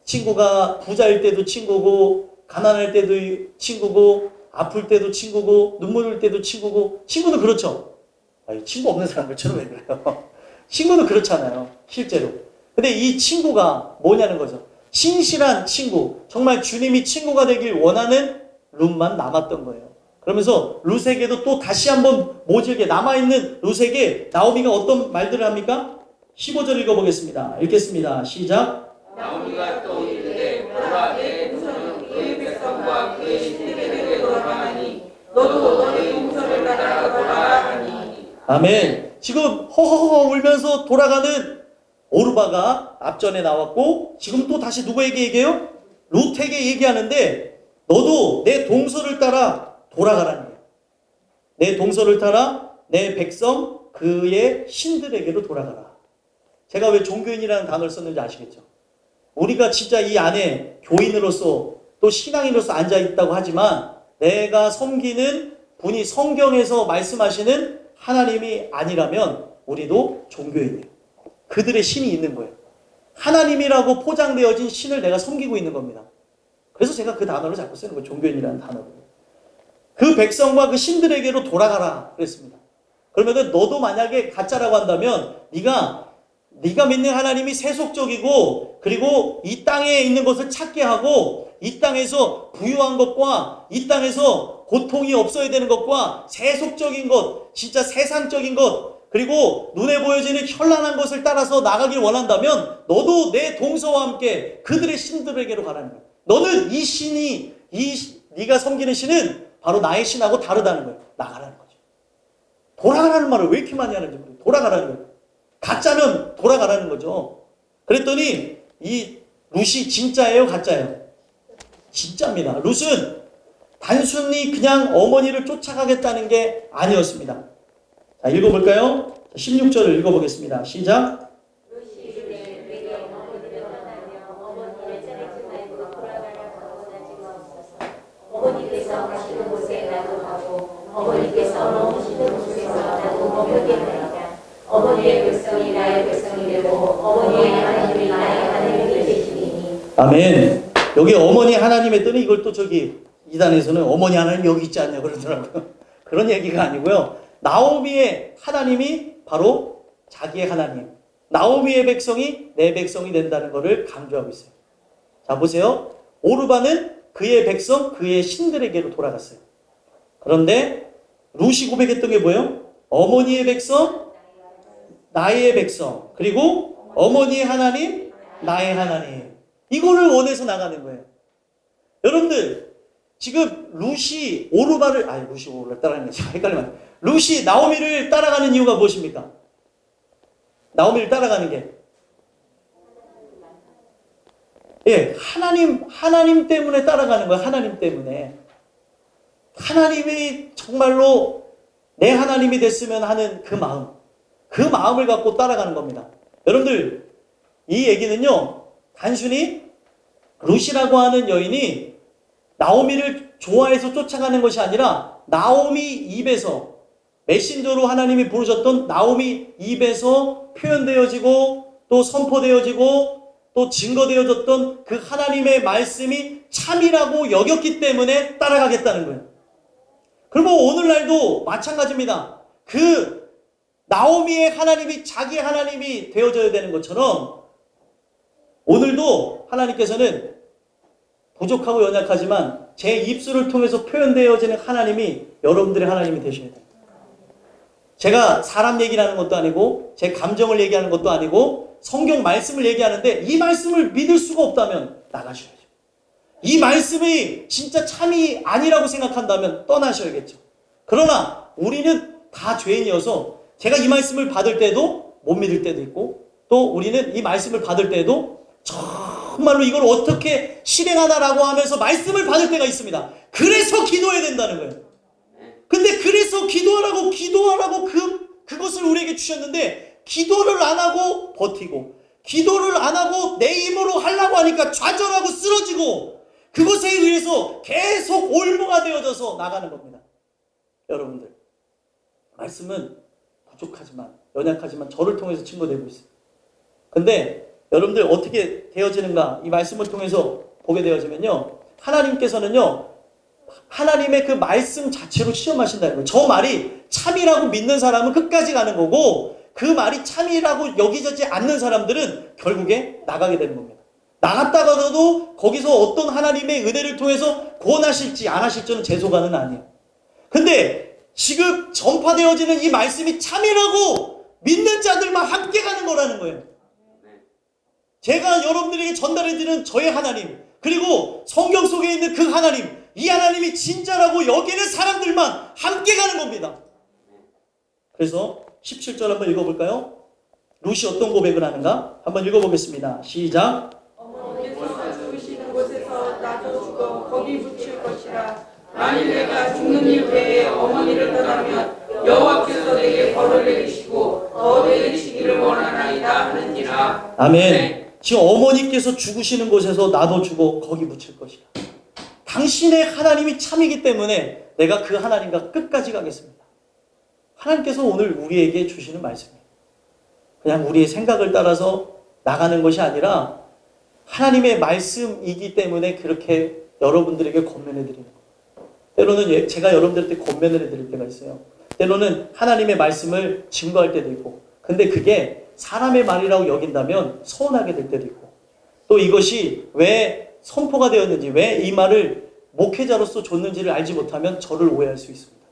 친구가 부자일 때도 친구고 가난할 때도 친구고 아플 때도 친구고 눈물 흘릴 때도 친구고 친구는 그렇죠. 친구 없는 사람들처럼 왜 그래요? 친구는 그렇잖아요. 실제로. 근데 이 친구가 뭐냐는 거죠. 신실한 친구. 정말 주님이 친구가 되길 원하는 룻만 남았던 거예요. 그러면서 룻에게도 또 다시 한번 모질게 남아있는 룻에게 나오미가 어떤 말들을 합니까? 15절 읽어보겠습니다. 읽겠습니다. 시작. 나오미가 또 이르되 보라 내 동서는 그의 백성과 그의 신들에게 돌아가니 너도 너의 동서를 따라가라 하니. 아멘. 지금 허허허 울면서 돌아가는 오르바가 앞전에 나왔고 지금 또 다시 누구에게 얘기해요? 룻에게 얘기하는데 너도 내 동서를 따라 돌아가라는 거예요. 내 동서를 따라 내 백성 그의 신들에게로 돌아가라. 제가 왜 종교인이라는 단어를 썼는지 아시겠죠? 우리가 진짜 이 안에 교인으로서 또 신앙인으로서 앉아있다고 하지만 내가 섬기는 분이 성경에서 말씀하시는 하나님이 아니라면 우리도 종교인이에요. 그들의 신이 있는 거예요. 하나님이라고 포장되어진 신을 내가 섬기고 있는 겁니다. 그래서 제가 그 단어를 자꾸 쓰는 거예요. 종교인이라는 단어를. 그 백성과 그 신들에게로 돌아가라 그랬습니다. 그러면은 너도 만약에 가짜라고 한다면 네가 믿는 하나님이 세속적이고 그리고 이 땅에 있는 것을 찾게 하고 이 땅에서 부유한 것과 이 땅에서 고통이 없어야 되는 것과 세속적인 것, 진짜 세상적인 것 그리고 눈에 보여지는 현란한 것을 따라서 나가길 원한다면 너도 내 동서와 함께 그들의 신들에게로 가라는 거예요. 너는 이 신이 네가 섬기는 신은 바로 나의 신하고 다르다는 거예요. 나가라는 거죠. 돌아가라는 말을 왜 이렇게 많이 하는지 모르겠어요. 돌아가라는 거예요. 가짜면 돌아가라는 거죠. 그랬더니 이 룻이 진짜예요? 가짜예요? 진짜입니다. 룻은 단순히 그냥 어머니를 쫓아가겠다는 게 아니었습니다. 자, 읽어볼까요? 16절을 읽어보겠습니다. 시작. 어머니께서 가시는 곳에 나도 가고 어머니께서 머무시는 곳에서 나도 머물게 하리라. 어머니의 백성이 나의 백성이 되고 어머니의 하나님이 나의 하나님이 되시리니. 아멘. 여기 어머니 하나님 했더니 이걸 또 저기 이단에서는 어머니 하나님 여기 있지 않냐 그러더라고요. 그런 얘기가 아니고요. 나오미의 하나님이 바로 자기의 하나님. 나오미의 백성이 내 백성이 된다는 것을 강조하고 있어요. 자 보세요. 오르바는 그의 백성, 그의 신들에게로 돌아갔어요. 그런데 룻이 고백했던 게 뭐예요? 어머니의 백성, 나의 백성, 그리고 어머니의 하나님, 나의 하나님. 이거를 원해서 나가는 거예요. 여러분들 지금 룻이 오르바를 룻이 오르바를 따라가는 게 헷갈리면 룻이 나오미를 따라가는 이유가 무엇입니까? 나오미를 따라가는 게 하나님 때문에 따라가는 거예요. 하나님 때문에. 하나님이 정말로 내 하나님이 됐으면 하는 그 마음을 갖고 따라가는 겁니다. 여러분들, 이 얘기는요, 단순히 룻이라고 하는 여인이 나오미를 좋아해서 쫓아가는 것이 아니라 나오미 입에서, 메신저로 하나님이 부르셨던 나오미 입에서 표현되어지고 또 선포되어지고 또 증거되어졌던 그 하나님의 말씀이 참이라고 여겼기 때문에 따라가겠다는 거예요. 그리고 오늘날도 마찬가지입니다. 그 나오미의 하나님이 자기 하나님이 되어져야 되는 것처럼 오늘도 하나님께서는 부족하고 연약하지만 제 입술을 통해서 표현되어지는 하나님이 여러분들의 하나님이 되셔야 돼요. 제가 사람 얘기를 하는 것도 아니고 제 감정을 얘기하는 것도 아니고 성경 말씀을 얘기하는데 이 말씀을 믿을 수가 없다면 나가셔야죠. 이 말씀이 진짜 참이 아니라고 생각한다면 떠나셔야겠죠. 그러나 우리는 다 죄인이어서 제가 이 말씀을 받을 때도 못 믿을 때도 있고 또 우리는 이 말씀을 받을 때도 정말로 이걸 어떻게 실행하나라고 하면서 말씀을 받을 때가 있습니다. 그래서 기도해야 된다는 거예요. 근데 그래서 기도하라고 그것을 우리에게 주셨는데 기도를 안 하고 버티고 기도를 안 하고 내 힘으로 하려고 하니까 좌절하고 쓰러지고 그것에 의해서 계속 올무가 되어져서 나가는 겁니다. 여러분들, 말씀은 부족하지만 연약하지만 저를 통해서 증거되고 있어요. 근데 여러분들 어떻게 되어지는가 이 말씀을 통해서 보게 되어지면요, 하나님께서는요 하나님의 그 말씀 자체로 시험하신다는 거예요. 저 말이 참이라고 믿는 사람은 끝까지 가는 거고 그 말이 참이라고 여기지 않는 사람들은 결국에 나가게 되는 겁니다. 나갔다가도 거기서 어떤 하나님의 은혜를 통해서 구원하실지 안 하실지는 제 소관은 아니에요. 근데 지금 전파되어지는 이 말씀이 참이라고 믿는 자들만 함께 가는 거라는 거예요. 제가 여러분들에게 전달해드리는 저의 하나님, 그리고 성경 속에 있는 그 하나님, 이 하나님이 진짜라고 여기는 사람들만 함께 가는 겁니다. 그래서 17절 한번 읽어볼까요? 룻이 어떤 고백을 하는가? 한번 읽어보겠습니다. 시작. 어머니께서 죽으시는 곳에서 나도 죽어 거기 묻힐 것이라. 만일 내가 죽는 일 외에 어머니를 떠나면 여호와께서 내게 벌을 내리시고 더 내리시기를 원하나이다 하는지라. 아멘. 네. 지금 어머니께서 죽으시는 곳에서 나도 죽어 거기 묻힐 것이라. 당신의 하나님이 참이기 때문에 내가 그 하나님과 끝까지 가겠습니다. 하나님께서 오늘 우리에게 주시는 말씀이에요. 그냥 우리의 생각을 따라서 나가는 것이 아니라 하나님의 말씀이기 때문에 그렇게 여러분들에게 권면해 드리는 거예요. 때로는 제가 여러분들한테 권면을 해드릴 때가 있어요. 때로는 하나님의 말씀을 증거할 때도 있고, 근데 그게 사람의 말이라고 여긴다면 서운하게 될 때도 있고, 또 이것이 왜 선포가 되었는지, 왜 이 말을 목회자로서 줬는지를 알지 못하면 저를 오해할 수 있습니다.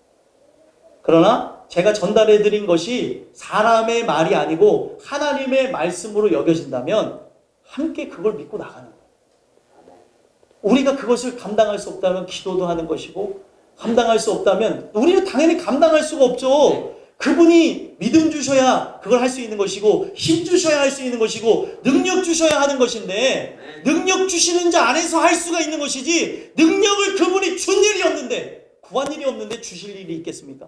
그러나 제가 전달해드린 것이 사람의 말이 아니고 하나님의 말씀으로 여겨진다면 함께 그걸 믿고 나가는 거예요. 우리가 그것을 감당할 수 없다면 기도도 하는 것이고, 감당할 수 없다면 우리는 당연히 감당할 수가 없죠. 그분이 믿음 주셔야 그걸 할 수 있는 것이고, 힘 주셔야 할 수 있는 것이고, 능력 주셔야 하는 것인데, 능력 주시는 자 안에서 할 수가 있는 것이지, 능력을 그분이 준 일이 없는데, 구한 일이 없는데 주실 일이 있겠습니까?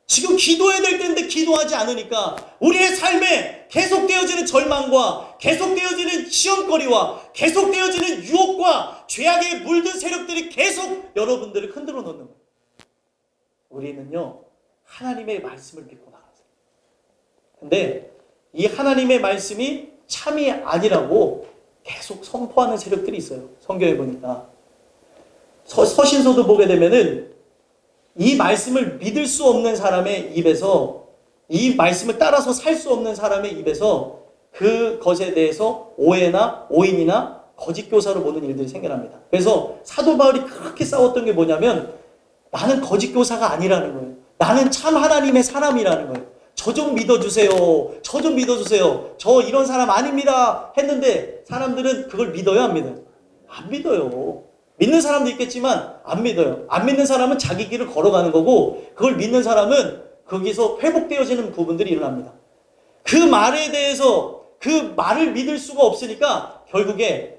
지금 기도해야 될 때인데 기도하지 않으니까 우리의 삶에 계속되어지는 절망과 계속되어지는 시험거리와 계속되어지는 유혹과 죄악에 물든 세력들이 계속 여러분들을 흔들어 놓는 거예요. 우리는요, 하나님의 말씀을 믿고 나가세요. 근데 이 하나님의 말씀이 참이 아니라고 계속 선포하는 세력들이 있어요. 성경에 보니까 서신서도 보게 되면은 이 말씀을 믿을 수 없는 사람의 입에서, 이 말씀을 따라서 살 수 없는 사람의 입에서 그것에 대해서 오해나 오인이나 거짓 교사로 보는 일들이 생겨납니다. 그래서 사도 바울이 그렇게 싸웠던 게 뭐냐면, 나는 거짓 교사가 아니라는 거예요. 나는 참 하나님의 사람이라는 거예요. 저 좀 믿어주세요. 저 좀 믿어주세요. 저 이런 사람 아닙니다. 했는데 사람들은 그걸 믿어요, 안 믿어요? 안 믿어요. 믿는 사람도 있겠지만 안 믿어요. 안 믿는 사람은 자기 길을 걸어가는 거고, 그걸 믿는 사람은 거기서 회복되어지는 부분들이 일어납니다. 그 말에 대해서 그 말을 믿을 수가 없으니까 결국에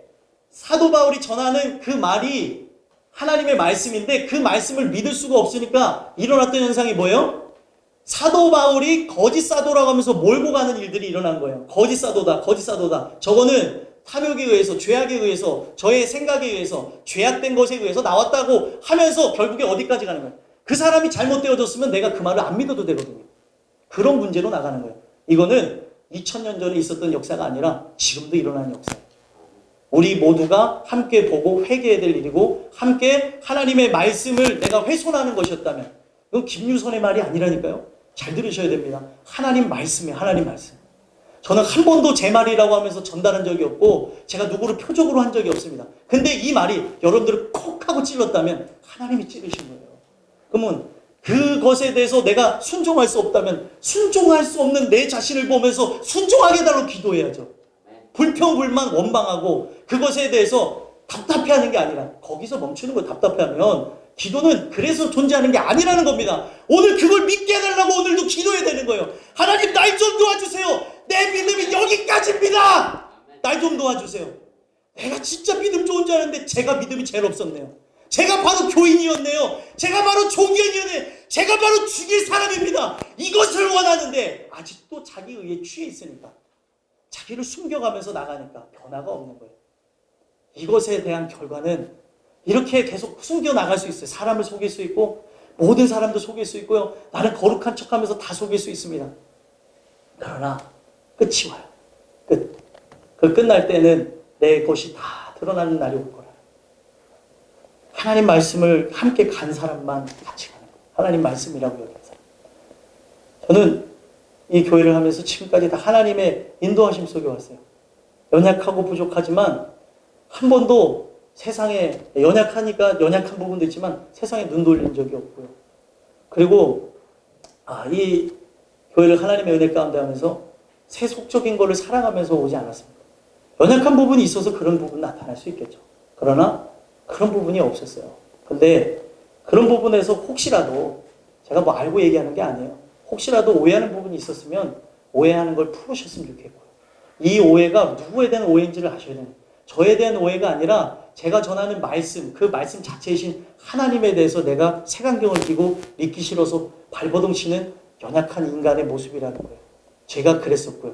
사도 바울이 전하는 그 말이 하나님의 말씀인데 그 말씀을 믿을 수가 없으니까 일어났던 현상이 뭐예요? 사도 바울이 거짓 사도라고 하면서 몰고 가는 일들이 일어난 거예요. 거짓 사도다, 거짓 사도다. 저거는 탐욕에 의해서, 죄악에 의해서, 저의 생각에 의해서, 죄악된 것에 의해서 나왔다고 하면서 결국에 어디까지 가는 거예요? 그 사람이 잘못되어졌으면 내가 그 말을 안 믿어도 되거든요. 그런 문제로 나가는 거예요. 이거는 2000년 전에 있었던 역사가 아니라 지금도 일어나는 역사예요. 우리 모두가 함께 보고 회개해야 될 일이고 함께 하나님의 말씀을 내가 훼손하는 것이었다면 이건 김유선의 말이 아니라니까요. 잘 들으셔야 됩니다. 하나님 말씀이에요. 하나님 말씀. 저는 한 번도 제 말이라고 하면서 전달한 적이 없고 제가 누구를 표적으로 한 적이 없습니다. 근데 이 말이 여러분들을 콕 하고 찔렀다면 하나님이 찌르신 거예요. 그러면 그것에 대해서 내가 순종할 수 없다면 순종할 수 없는 내 자신을 보면서 순종하게 해달라고 기도해야죠. 불평불만 원망하고 그것에 대해서 답답해하는 게 아니라 거기서 멈추는 거. 답답해하면 기도는 그래서 존재하는 게 아니라는 겁니다. 오늘 그걸 믿게 해달라고 오늘도 기도해야 되는 거예요. 하나님 날 좀 도와주세요. 내 믿음이 여기까지입니다. 날 좀 도와주세요. 내가 진짜 믿음 좋은 줄 알았는데 제가 믿음이 제일 없었네요. 제가 바로 교인이었네요. 제가 바로 종교인이었네요. 제가 바로 죽일 사람입니다. 이것을 원하는데 아직도 자기 의에 취해 있으니까 자기를 숨겨가면서 나가니까 변화가 없는 거예요. 이것에 대한 결과는 이렇게 계속 숨겨나갈 수 있어요. 사람을 속일 수 있고 모든 사람도 속일 수 있고요. 나는 거룩한 척하면서 다 속일 수 있습니다. 그러나 끝이 와요. 끝. 그 끝날 때는 내 것이 다 드러나는 날이 올 거라. 하나님 말씀을 함께 간 사람만 같이 가는 거예요. 하나님 말씀이라고 여기는 사람. 저는 이 교회를 하면서 지금까지 다 하나님의 인도하심 속에 왔어요. 연약하고 부족하지만 한 번도 세상에 연약하니까 연약한 부분도 있지만 세상에 눈 돌린 적이 없고요. 그리고 이 교회를 하나님의 은혜 가운데 하면서 세속적인 거를 사랑하면서 오지 않았습니다. 연약한 부분이 있어서 그런 부분 나타날 수 있겠죠. 그러나 그런 부분이 없었어요. 근데 그런 부분에서 혹시라도 제가 뭐 알고 얘기하는 게 아니에요. 혹시라도 오해하는 부분이 있었으면 오해하는 걸 풀으셨으면 좋겠고요. 이 오해가 누구에 대한 오해인지를 아셔야 돼요. 저에 대한 오해가 아니라 제가 전하는 말씀, 그 말씀 자체이신 하나님에 대해서 내가 색안경을 끼고 믿기 싫어서 발버둥 치는 연약한 인간의 모습이라는 거예요. 제가 그랬었고요.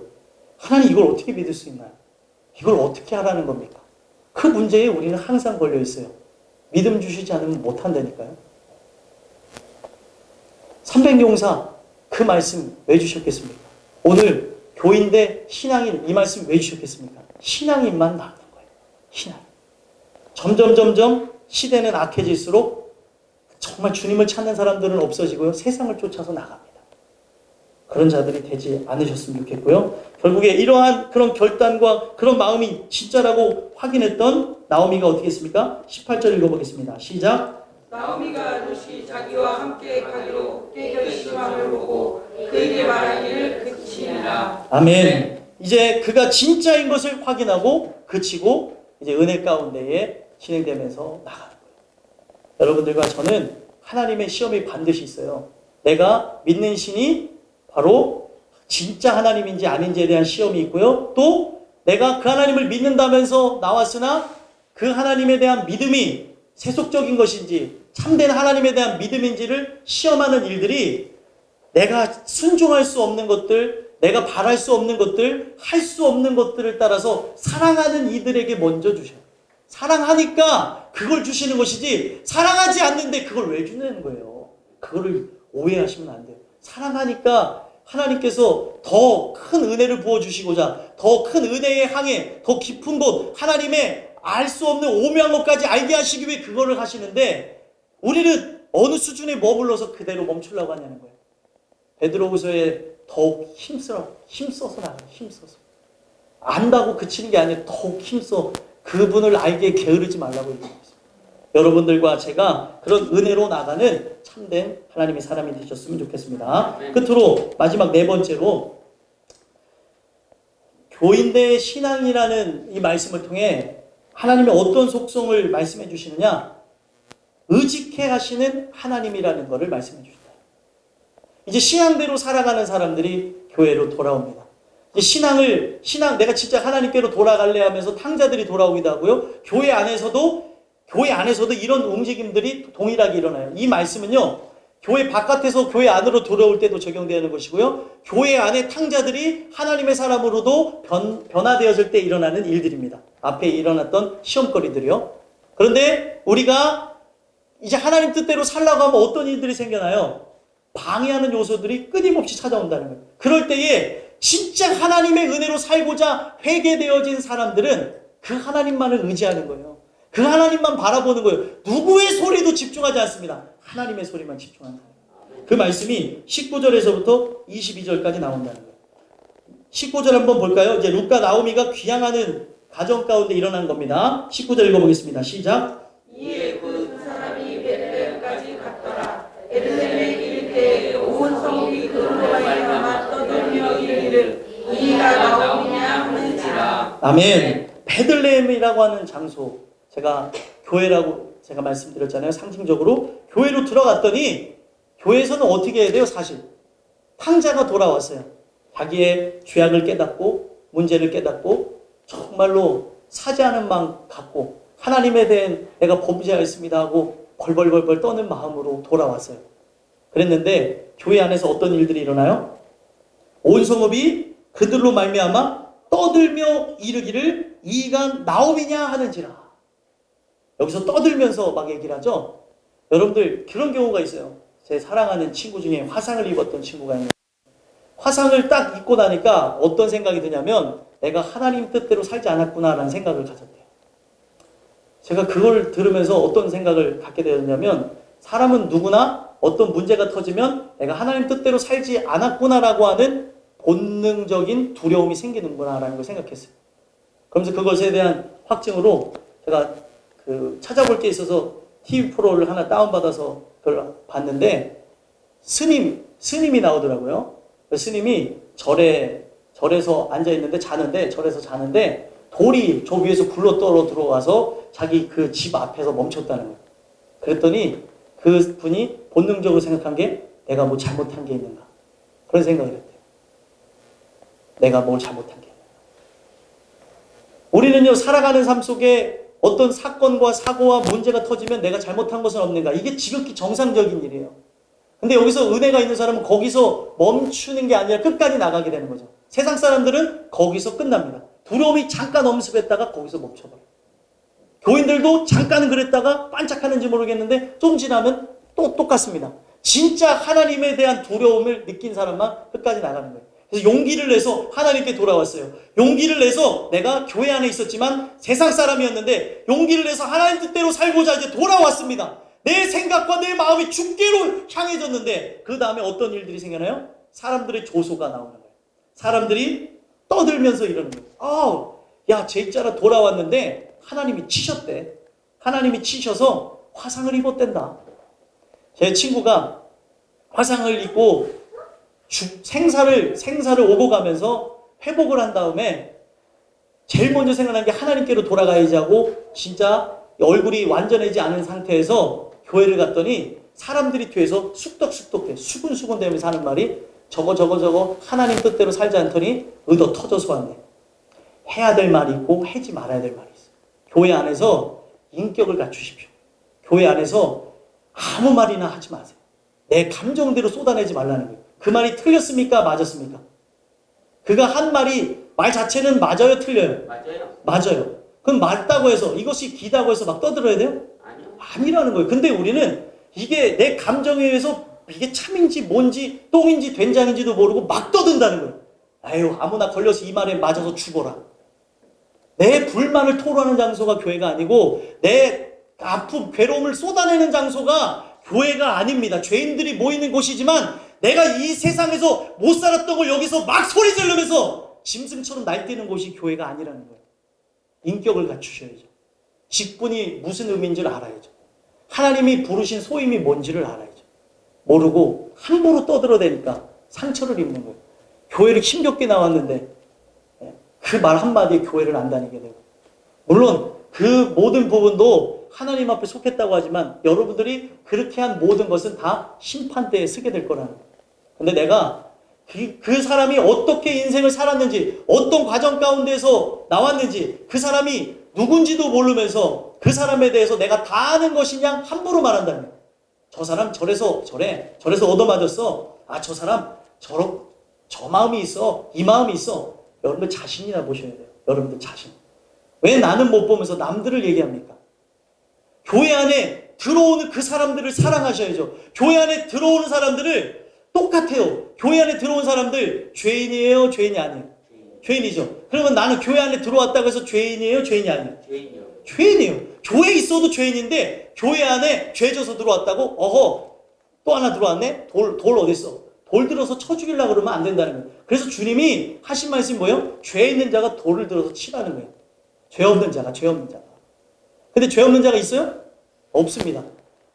하나님 이걸 어떻게 믿을 수 있나요? 이걸 어떻게 하라는 겁니까? 그 문제에 우리는 항상 걸려 있어요. 믿음 주시지 않으면 못한다니까요. 300용사 그 말씀 왜 주셨겠습니까? 오늘 교인대 신앙인 이 말씀 왜 주셨겠습니까? 신앙인만 나오는 거예요. 신앙. 점점 시대는 악해질수록 정말 주님을 찾는 사람들은 없어지고요. 세상을 쫓아서 나갑니다. 그런 자들이 되지 않으셨으면 좋겠고요. 결국에 이러한 그런 결단과 그런 마음이 진짜라고 확인했던 나오미가 어떻게 했습니까? 18절 읽어보겠습니다. 시작. 나오미가 루시 자기와 함께 가기로 결심함을 보고 그에게 말하기를 그치니라. 아멘. 이제 그가 진짜인 것을 확인하고 그치고 이제 은혜 가운데에 진행되면서 나가는 거예요. 여러분들과 저는 하나님의 시험이 반드시 있어요. 내가 믿는 신이 바로 진짜 하나님인지 아닌지에 대한 시험이 있고요. 또 내가 그 하나님을 믿는다면서 나왔으나 그 하나님에 대한 믿음이 세속적인 것인지 참된 하나님에 대한 믿음인지를 시험하는 일들이 내가 순종할 수 없는 것들, 내가 바랄 수 없는 것들, 할 수 없는 것들을 따라서 사랑하는 이들에게 먼저 주셔요. 사랑하니까 그걸 주시는 것이지 사랑하지 않는데 그걸 왜 주는 거예요. 그거를 오해하시면 안 돼요. 사랑하니까 하나님께서 더 큰 은혜를 부어주시고자 더 큰 은혜의 항해, 더 깊은 곳, 하나님의 알 수 없는 오묘한 것까지 알게 하시기 위해 그거를 하시는데 우리는 어느 수준에 머물러서 그대로 멈추려고 하냐는 거예요. 베드로후서에 더욱 힘써서 나가요. 힘써서. 안다고 그치는 게 아니라 더욱 힘써 그분을 알게 게으르지 말라고 얘기하고 있습니다. 여러분들과 제가 그런 은혜로 나가는 참된 하나님의 사람이 되셨으면 좋겠습니다. 끝으로 마지막 네 번째로 교인대의 신앙이라는 이 말씀을 통해 하나님의 어떤 속성을 말씀해 주시느냐? 의직해 하시는 하나님이라는 것을 말씀해 주신다. 이제 신앙대로 살아가는 사람들이 교회로 돌아옵니다. 신앙 내가 진짜 하나님께로 돌아갈래 하면서 탕자들이 돌아오기도 하고요. 교회 안에서도 교회 안에서도 이런 움직임들이 동일하게 일어나요. 이 말씀은요, 교회 바깥에서 교회 안으로 들어올 때도 적용되는 것이고요, 교회 안에 탕자들이 하나님의 사람으로도 변화되어질 때 일어나는 일들입니다. 앞에 일어났던 시험거리들이요. 그런데 우리가 이제 하나님 뜻대로 살라고 하면 어떤 일들이 생겨나요? 방해하는 요소들이 끊임없이 찾아온다는 거예요. 그럴 때에 진짜 하나님의 은혜로 살고자 회개되어진 사람들은 그 하나님만을 의지하는 거예요. 그 하나님만 바라보는 거예요. 누구의 소리도 집중하지 않습니다. 하나님의 소리만 집중한다. 그 말씀이 19절에서부터 22절까지 나온다는 거예요. 19절 한번 볼까요? 이제 룻과 나오미가 귀향하는 가정 가운데 일어난 겁니다. 19절 읽어보겠습니다. 시작. 이에 그 사람이 베들레헴까지 갔더라. 베들레헴에 이를 때 온 성읍이 그로 말미암아 떠들며 이르기를 이가 나오느냐 하는지라. 아멘. 베들레헴이라고 하는 장소, 제가 교회라고 제가 말씀드렸잖아요. 상징적으로 교회로 들어갔더니 교회에서는 어떻게 해야 돼요? 사실 탕자가 돌아왔어요. 자기의 죄악을 깨닫고 문제를 깨닫고 정말로 사죄하는 마음 갖고 하나님에 대한 내가 범죄하였습니다 하고 벌벌벌벌 떠는 마음으로 돌아왔어요. 그랬는데 교회 안에서 어떤 일들이 일어나요? 온 성읍이 그들로 말미암아 떠들며 이르기를 이가 나오미냐 하는지라. 여기서 떠들면서 막 얘기를 하죠. 여러분들 그런 경우가 있어요. 제 사랑하는 친구 중에 화상을 입었던 친구가 있는데, 화상을 딱 입고 나니까 어떤 생각이 드냐면 내가 하나님 뜻대로 살지 않았구나라는 생각을 가졌대요. 제가 그걸 들으면서 어떤 생각을 갖게 되었냐면, 사람은 누구나 어떤 문제가 터지면 내가 하나님 뜻대로 살지 않았구나라고 하는 본능적인 두려움이 생기는구나라는 걸 생각했어요. 그러면서 그것에 대한 확증으로 제가 찾아볼 게 있어서 TV 프로를 하나 다운받아서 그걸 봤는데, 스님이 나오더라고요. 그 스님이 절에서 앉아있는데 절에서 자는데 돌이 저 위에서 굴러 떨어 들어와서 자기 그 집 앞에서 멈췄다는 거예요. 그랬더니 그 분이 본능적으로 생각한 게 내가 뭐 잘못한 게 있는가, 그런 생각을 했대요. 내가 뭘 잘못한 게 있는가. 우리는요, 살아가는 삶 속에 어떤 사건과 사고와 문제가 터지면 내가 잘못한 것은 없는가, 이게 지극히 정상적인 일이에요. 근데 여기서 은혜가 있는 사람은 거기서 멈추는 게 아니라 끝까지 나가게 되는 거죠. 세상 사람들은 거기서 끝납니다. 두려움이 잠깐 엄습했다가 거기서 멈춰버려요. 교인들도 잠깐은 그랬다가 반짝하는지 모르겠는데 좀 지나면 또 똑같습니다. 진짜 하나님에 대한 두려움을 느낀 사람만 끝까지 나가는 거예요. 그래서 용기를 내서 하나님께 돌아왔어요. 용기를 내서 내가 교회 안에 있었지만 세상 사람이었는데 용기를 내서 하나님 뜻대로 살고자 이제 돌아왔습니다. 내 생각과 내 마음이 주께로 향해졌는데 그 다음에 어떤 일들이 생겨나요? 사람들의 조소가 나오는 거예요. 사람들이 떠들면서 이러는 거예요. 야, 쟤 있잖아, 돌아왔는데 하나님이 치셨대. 하나님이 치셔서 화상을 입었댄다. 제 친구가 화상을 입고 생사를 오고 가면서 회복을 한 다음에 제일 먼저 생각난 게 하나님께로 돌아가야지 하고, 진짜 얼굴이 완전해지지 않은 상태에서 교회를 갔더니 사람들이 뒤에서 쑥덕쑥덕대 수근수근 대면서 하는 말이 저거 하나님 뜻대로 살지 않더니 의도 터져서 왔네. 해야 될 말이 있고 하지 말아야 될 말이 있어요. 교회 안에서 인격을 갖추십시오. 교회 안에서 아무 말이나 하지 마세요. 내 감정대로 쏟아내지 말라는 거예요. 그 말이 틀렸습니까? 맞았습니까? 그가 한 말 자체는 맞아요? 틀려요? 맞아요. 그럼 맞다고 해서 이것이 기다고 해서 막 떠들어야 돼요? 아니라는 거예요. 근데 우리는 이게 내 감정에 의해서 이게 참인지 뭔지 똥인지 된장인지도 모르고 막 떠든다는 거예요. 아유, 아무나 걸려서 이 말에 맞아서 죽어라. 내 불만을 토로하는 장소가 교회가 아니고 내 아픔, 괴로움을 쏟아내는 장소가 교회가 아닙니다. 죄인들이 모이는 곳이지만 내가 이 세상에서 못 살았던 걸 여기서 막 소리 지르면서 짐승처럼 날뛰는 곳이 교회가 아니라는 거예요. 인격을 갖추셔야죠. 직분이 무슨 의미인지를 알아야죠. 하나님이 부르신 소임이 뭔지를 알아야죠. 모르고 함부로 떠들어대니까 상처를 입는 거예요. 교회를 힘겹게 나왔는데 그 말 한마디에 교회를 안 다니게 되고, 물론 그 모든 부분도 하나님 앞에 속했다고 하지만 여러분들이 그렇게 한 모든 것은 다 심판대에 서게 될 거라는 거예요. 근데 내가 그 사람이 어떻게 인생을 살았는지, 어떤 과정 가운데서 나왔는지, 그 사람이 누군지도 모르면서 그 사람에 대해서 내가 다 아는 것이냐 함부로 말한다면, 저 사람 저래서 얻어맞았어. 아, 저 사람 저 마음이 있어, 이 마음이 있어. 여러분들 자신이나 보셔야 돼요. 여러분들 자신. 왜 나는 못 보면서 남들을 얘기합니까? 교회 안에 들어오는 그 사람들을 사랑하셔야죠. 교회 안에 들어오는 사람들을 똑같아요. 교회 안에 들어온 사람들 죄인이에요, 죄인이 아니에요? 죄인이죠. 그러면 나는 교회 안에 들어왔다고 해서 죄인이에요, 죄인이 아니에요? 죄인이요. 죄인이에요. 교회에 있어도 죄인인데 교회 안에 죄 져서 들어왔다고? 어허, 또 하나 들어왔네? 돌 어딨어? 돌 들어서 쳐 죽이려고 그러면 안 된다는 거예요. 그래서 주님이 하신 말씀이 뭐예요? 죄 있는 자가 돌을 들어서 치라는 거예요. 죄 없는 자가. 근데 죄 없는 자가 있어요? 없습니다.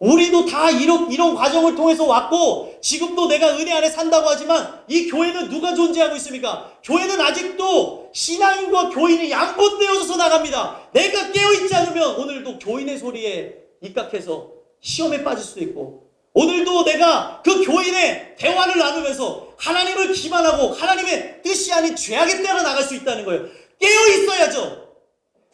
우리도 다 이런 과정을 통해서 왔고, 지금도 내가 은혜 안에 산다고 하지만 이 교회는 누가 존재하고 있습니까? 교회는 아직도 신앙인과 교인이 양분되어져서 나갑니다. 내가 깨어있지 않으면 오늘도 교인의 소리에 입각해서 시험에 빠질 수도 있고, 오늘도 내가 그 교인의 대화를 나누면서 하나님을 기만하고 하나님의 뜻이 아닌 죄악에 따라 나갈 수 있다는 거예요. 깨어있어야죠.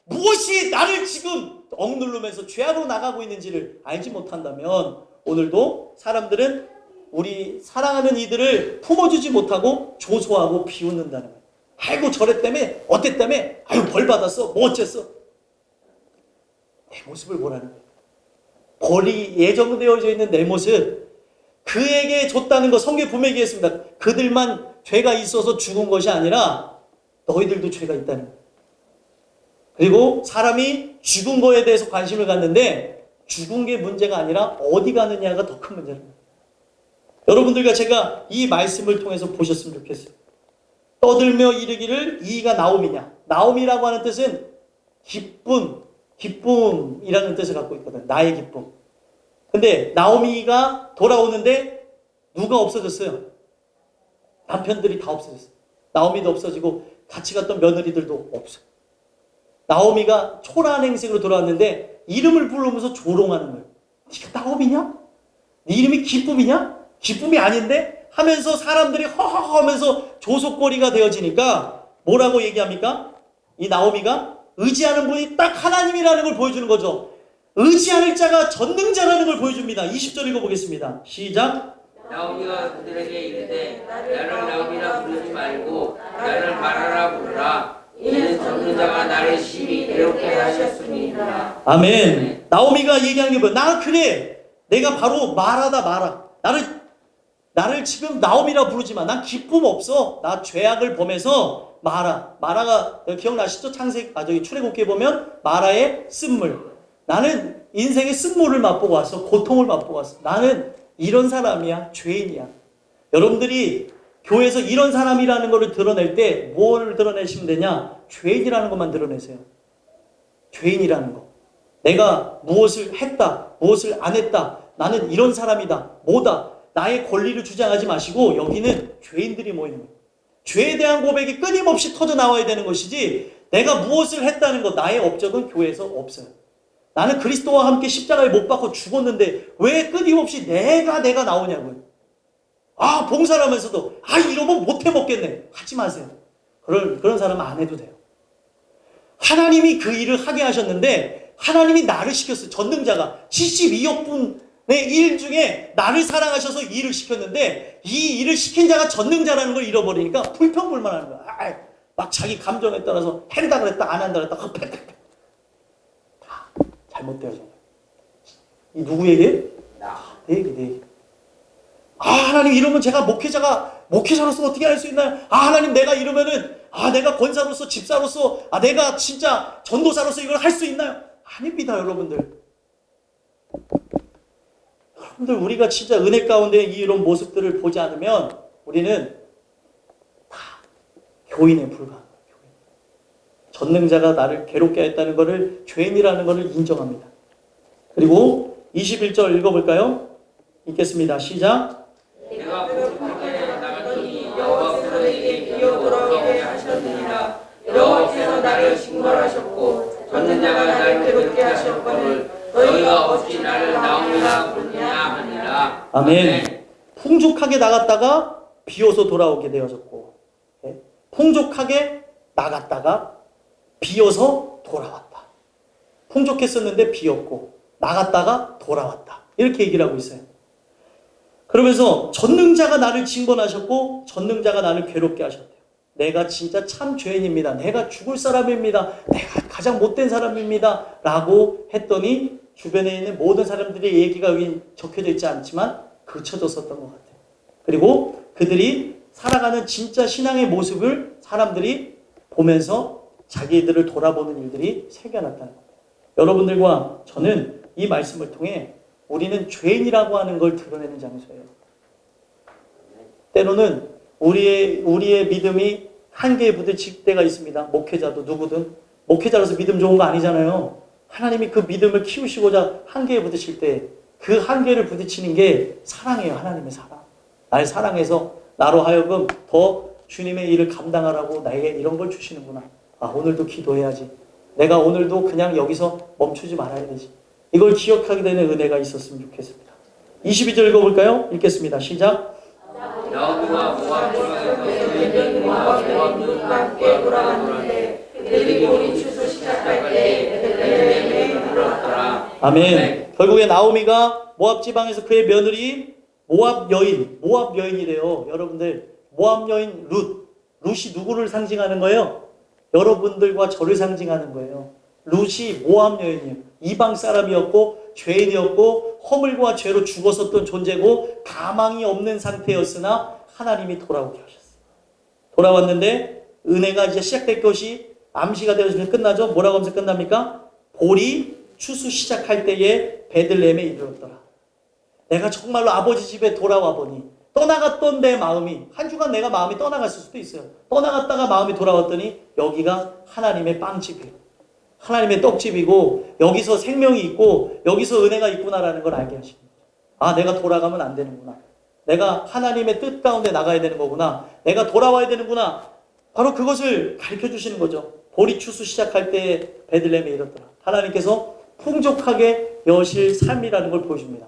무엇이 나를 지금 억누르면서 죄악으로 나가고 있는지를 알지 못한다면 오늘도 사람들은 우리 사랑하는 이들을 품어주지 못하고 조소하고 비웃는다는 거예요. 아이고 저랬다며, 어땠다며, 아유 벌 받았어, 뭐 어쨌어. 내 모습을 보라는 거예요. 벌이 예정되어져 있는 내 모습, 그에게 줬다는 거 성경에 분명히 얘기했습니다. 그들만 죄가 있어서 죽은 것이 아니라 너희들도 죄가 있다는 거예요. 그리고 사람이 죽은 거에 대해서 관심을 갖는데 죽은 게 문제가 아니라 어디 가느냐가 더 큰 문제입니다. 여러분들과 제가 이 말씀을 통해서 보셨으면 좋겠어요. 떠들며 이르기를 이가 나옴이냐. 나옴이라고 하는 뜻은 기쁨이라는 뜻을 갖고 있거든. 나의 기쁨. 근데 나오미가 돌아오는데 누가 없어졌어요? 남편들이 다 없어졌어요. 나오미도 없어지고 같이 갔던 며느리들도 없어. 나오미가 초라한 행색으로 돌아왔는데 이름을 부르면서 조롱하는 거예요. 네가 나오미냐? 네 이름이 기쁨이냐? 기쁨이 아닌데? 하면서 사람들이 허허허 하면서 조속거리가 되어지니까 뭐라고 얘기합니까? 이 나오미가 의지하는 분이 딱 하나님이라는 걸 보여주는 거죠. 의지하는 자가 전능자라는 걸 보여줍니다. 20절 읽어보겠습니다. 시작. 나오미가 그들에게 이르되 나를 나오미라 부르지 말고 나를 마라라 부르라. 이는 전능자가 나를 심히 괴롭게 하셨습니다. 아멘. 나오미가 얘기하는 게 뭐야? 나 그래. 내가 바로 마라다 마라. 나를 지금 나오미라 부르지 마. 난 기쁨 없어. 나 죄악을 범해서 마라. 마라가 기억나시죠? 출애굽기에 보면 마라의 쓴물. 나는 인생의 쓴물을 맛보고 왔어. 고통을 맛보고 왔어. 나는 이런 사람이야. 죄인이야. 여러분들이 교회에서 이런 사람이라는 것을 드러낼 때 뭘 드러내시면 되냐? 죄인이라는 것만 드러내세요. 죄인이라는 거. 내가 무엇을 했다. 무엇을 안 했다. 나는 이런 사람이다. 뭐다. 나의 권리를 주장하지 마시고 여기는 죄인들이 모이는 거예요. 죄에 대한 고백이 끊임없이 터져 나와야 되는 것이지 내가 무엇을 했다는 것, 나의 업적은 교회에서 없어요. 나는 그리스도와 함께 십자가에 못 박혀 죽었는데 왜 끊임없이 내가 나오냐고요. 아, 봉사를 하면서도 이러면 못해 먹겠네. 하지 마세요. 그런 사람은 안 해도 돼요. 하나님이 그 일을 하게 하셨는데 하나님이 나를 시켰어요. 전능자가 72억 분의 일 중에 나를 사랑하셔서 이 일을 시켰는데 이 일을 시킨 자가 전능자라는 걸 잃어버리니까 불평불만하는 거야. 막 자기 감정에 따라서 한다 그랬다 안 한다 그랬다 다 잘못되어져. 이 누구 얘기예요? 내 얘기. 하나님 이러면 제가 목회자로서 어떻게 할 수 있나요? 하나님 내가 이러면은 내가 권사로서 집사로서 내가 진짜 전도사로서 이걸 할 수 있나요? 아닙니다, 여러분들. 우리가 진짜 은혜 가운데 이런 모습들을 보지 않으면 우리는 다 교인에 불과한 거예요. 전능자가 나를 괴롭게 했다는 것을 죄인이라는 것을 인정합니다. 그리고 21절 읽어볼까요? 읽겠습니다. 시작. 내가 공중하게 나갔더니 여호와께서 내게 기어 돌아오게 하셨느니라. 여호와께서 나를 징벌하셨고 전능자가 나를 괴롭게 하셨거늘 너희가 어찌 나를 나오미라 부르냐 하니라. 아멘. 풍족하게 나갔다가 비어서 돌아오게 되어졌고, 풍족하게 나갔다가 비어서 돌아왔다. 풍족했었는데 비었고 나갔다가 돌아왔다. 이렇게 얘기를 하고 있어요. 그러면서 전능자가 나를 징벌하셨고 전능자가 나를 괴롭게 하셨대요. 내가 진짜 참 죄인입니다. 내가 죽을 사람입니다. 내가 가장 못된 사람입니다. 라고 했더니 주변에 있는 모든 사람들의 얘기가 여기 적혀져 있지 않지만 그쳐졌었던 것 같아요. 그리고 그들이 살아가는 진짜 신앙의 모습을 사람들이 보면서 자기들을 돌아보는 일들이 생겨났다는 겁니다. 여러분들과 저는 이 말씀을 통해 우리는 죄인이라고 하는 걸 드러내는 장소예요. 때로는 우리의 믿음이 한계에 부딪힐 때가 있습니다. 목회자도 누구든. 목회자로서 믿음 좋은 거 아니잖아요. 하나님이 그 믿음을 키우시고자 한계에 부딪힐 때 그 한계를 부딪히는 게 사랑이에요. 하나님의 사랑. 날 사랑해서 나로 하여금 더 주님의 일을 감당하라고 나에게 이런 걸 주시는구나. 아, 오늘도 기도해야지. 내가 오늘도 그냥 여기서 멈추지 말아야 되지. 이걸 기억하게 되는 은혜가 있었으면 좋겠습니다. 22절 읽어볼까요? 읽겠습니다. 시작. 나오미와 모압 여인과 함께 돌아갔는데 그들이 보리 추수 시작할 때 베들레헴에 이르렀더라. 아멘. 결국에 나오미가 모압 지방에서 그의 며느리 모압 여인이래요. 여러분들 모압 여인 룻이 누구를 상징하는 거예요? 여러분들과 저를 상징하는 거예요. 룻이 모압 여인이에요. 이방 사람이었고 죄인이었고 허물과 죄로 죽었었던 존재고 가망이 없는 상태였으나 하나님이 돌아오게 하셨어요. 돌아왔는데 은혜가 이제 시작될 것이 암시가 되어지면 끝나죠. 뭐라고 하면서 끝납니까? 보리 추수 시작할 때에 베들레헴에 이르렀더라. 내가 정말로 아버지 집에 돌아와 보니 떠나갔던 내 마음이 한 주간 내가 마음이 떠나갔을 수도 있어요. 떠나갔다가 마음이 돌아왔더니 여기가 하나님의 빵집이에요. 하나님의 떡집이고 여기서 생명이 있고 여기서 은혜가 있구나라는 걸 알게 하시는 거죠. 아, 내가 돌아가면 안 되는구나. 내가 하나님의 뜻 가운데 나가야 되는 거구나. 내가 돌아와야 되는구나. 바로 그것을 가르쳐 주시는 거죠. 보리 추수 시작할 때 베들레헴에 이르렀더라. 하나님께서 풍족하게 여실 삶이라는 걸 보여줍니다.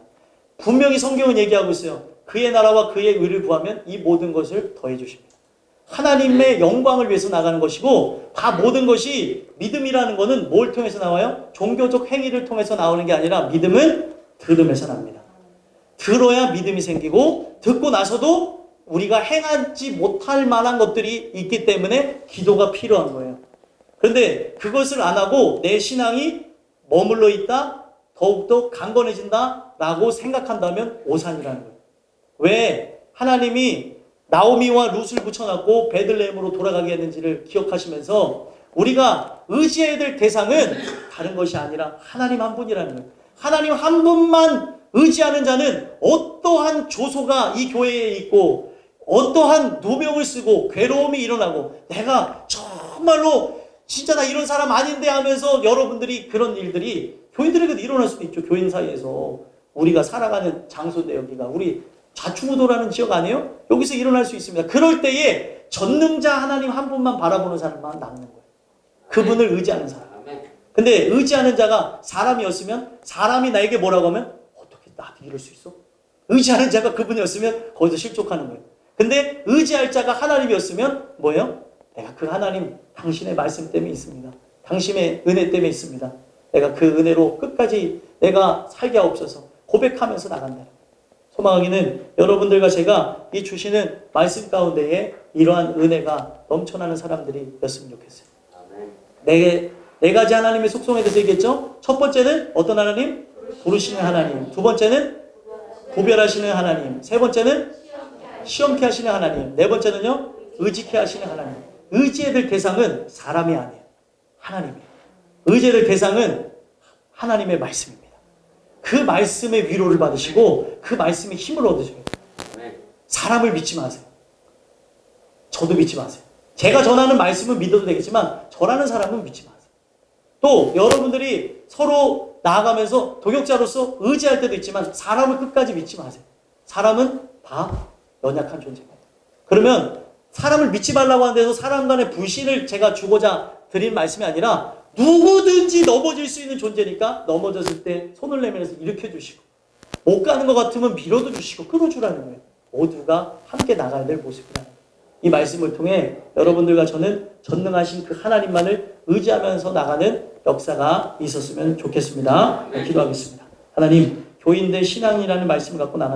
분명히 성경은 얘기하고 있어요. 그의 나라와 그의 의를 구하면 이 모든 것을 더해 주십니다. 하나님의 영광을 위해서 나가는 것이고 다 모든 것이 믿음이라는 것은 뭘 통해서 나와요? 종교적 행위를 통해서 나오는 게 아니라 믿음은 들음에서 납니다. 들어야 믿음이 생기고 듣고 나서도 우리가 행하지 못할 만한 것들이 있기 때문에 기도가 필요한 거예요. 그런데 그것을 안 하고 내 신앙이 머물러 있다, 더욱더 강건해진다라고 생각한다면 오산이라는 거예요. 왜 하나님이 나오미와 룻을 붙여놨고 베들레헴으로 돌아가게 했는지를 기억하시면서 우리가 의지해야 될 대상은 다른 것이 아니라 하나님 한 분이라는 거예요. 하나님 한 분만 의지하는 자는 어떠한 조소가 이 교회에 있고 어떠한 누명을 쓰고 괴로움이 일어나고 내가 정말로 진짜 나 이런 사람 아닌데 하면서 여러분들이 그런 일들이 교인들에게도 일어날 수도 있죠. 교인 사이에서. 우리가 살아가는 장소인데 여기가 우리 좌충우도라는 지역 아니에요? 여기서 일어날 수 있습니다. 그럴 때에 전능자 하나님 한 분만 바라보는 사람만 남는 거예요. 그분을 의지하는 사람. 근데 의지하는 자가 사람이었으면 사람이 나에게 뭐라고 하면 어떻게 나한테 이럴 수 있어? 의지하는 자가 그분이었으면 거기서 실족하는 거예요. 근데 의지할 자가 하나님이었으면 뭐예요? 내가 그 하나님 당신의 말씀 때문에 있습니다. 당신의 은혜 때문에 있습니다. 내가 그 은혜로 끝까지 내가 살게 하옵소서 고백하면서 나간다. 소망하기는 여러분들과 제가 이 주시는 말씀 가운데에 이러한 은혜가 넘쳐나는 사람들이 였으면 좋겠어요. 네 가지 하나님의 속성에 대해서 얘기했죠. 첫 번째는 어떤 하나님? 부르시는 하나님. 두 번째는 구별하시는 하나님. 세 번째는 시험케 하시는 하나님. 네 번째는요, 의지케 하시는 하나님. 의지해야 될 대상은 사람이 아니에요. 하나님이에요. 의지해야 될 대상은 하나님의 말씀입니다. 그 말씀의 위로를 받으시고 그 말씀의 힘을 얻으셔야 돼요. 사람을 믿지 마세요. 저도 믿지 마세요. 제가 전하는 말씀은 믿어도 되겠지만 저라는 사람은 믿지 마세요. 또 여러분들이 서로 나아가면서 동역자로서 의지할 때도 있지만 사람을 끝까지 믿지 마세요. 사람은 다 연약한 존재입니다. 그러면 사람을 믿지 말라고 하는 데서 사람 간의 불신을 제가 주고자 드린 말씀이 아니라 누구든지 넘어질 수 있는 존재니까 넘어졌을 때 손을 내밀어서 일으켜주시고 못 가는 것 같으면 밀어도 주시고 끌어주라는 거예요. 모두가 함께 나가야 될 모습이라는 거예요. 이 말씀을 통해 여러분들과 저는 전능하신 그 하나님만을 의지하면서 나가는 역사가 있었으면 좋겠습니다. 기도하겠습니다. 하나님, 교인들 신앙이라는 말씀을 갖고 나가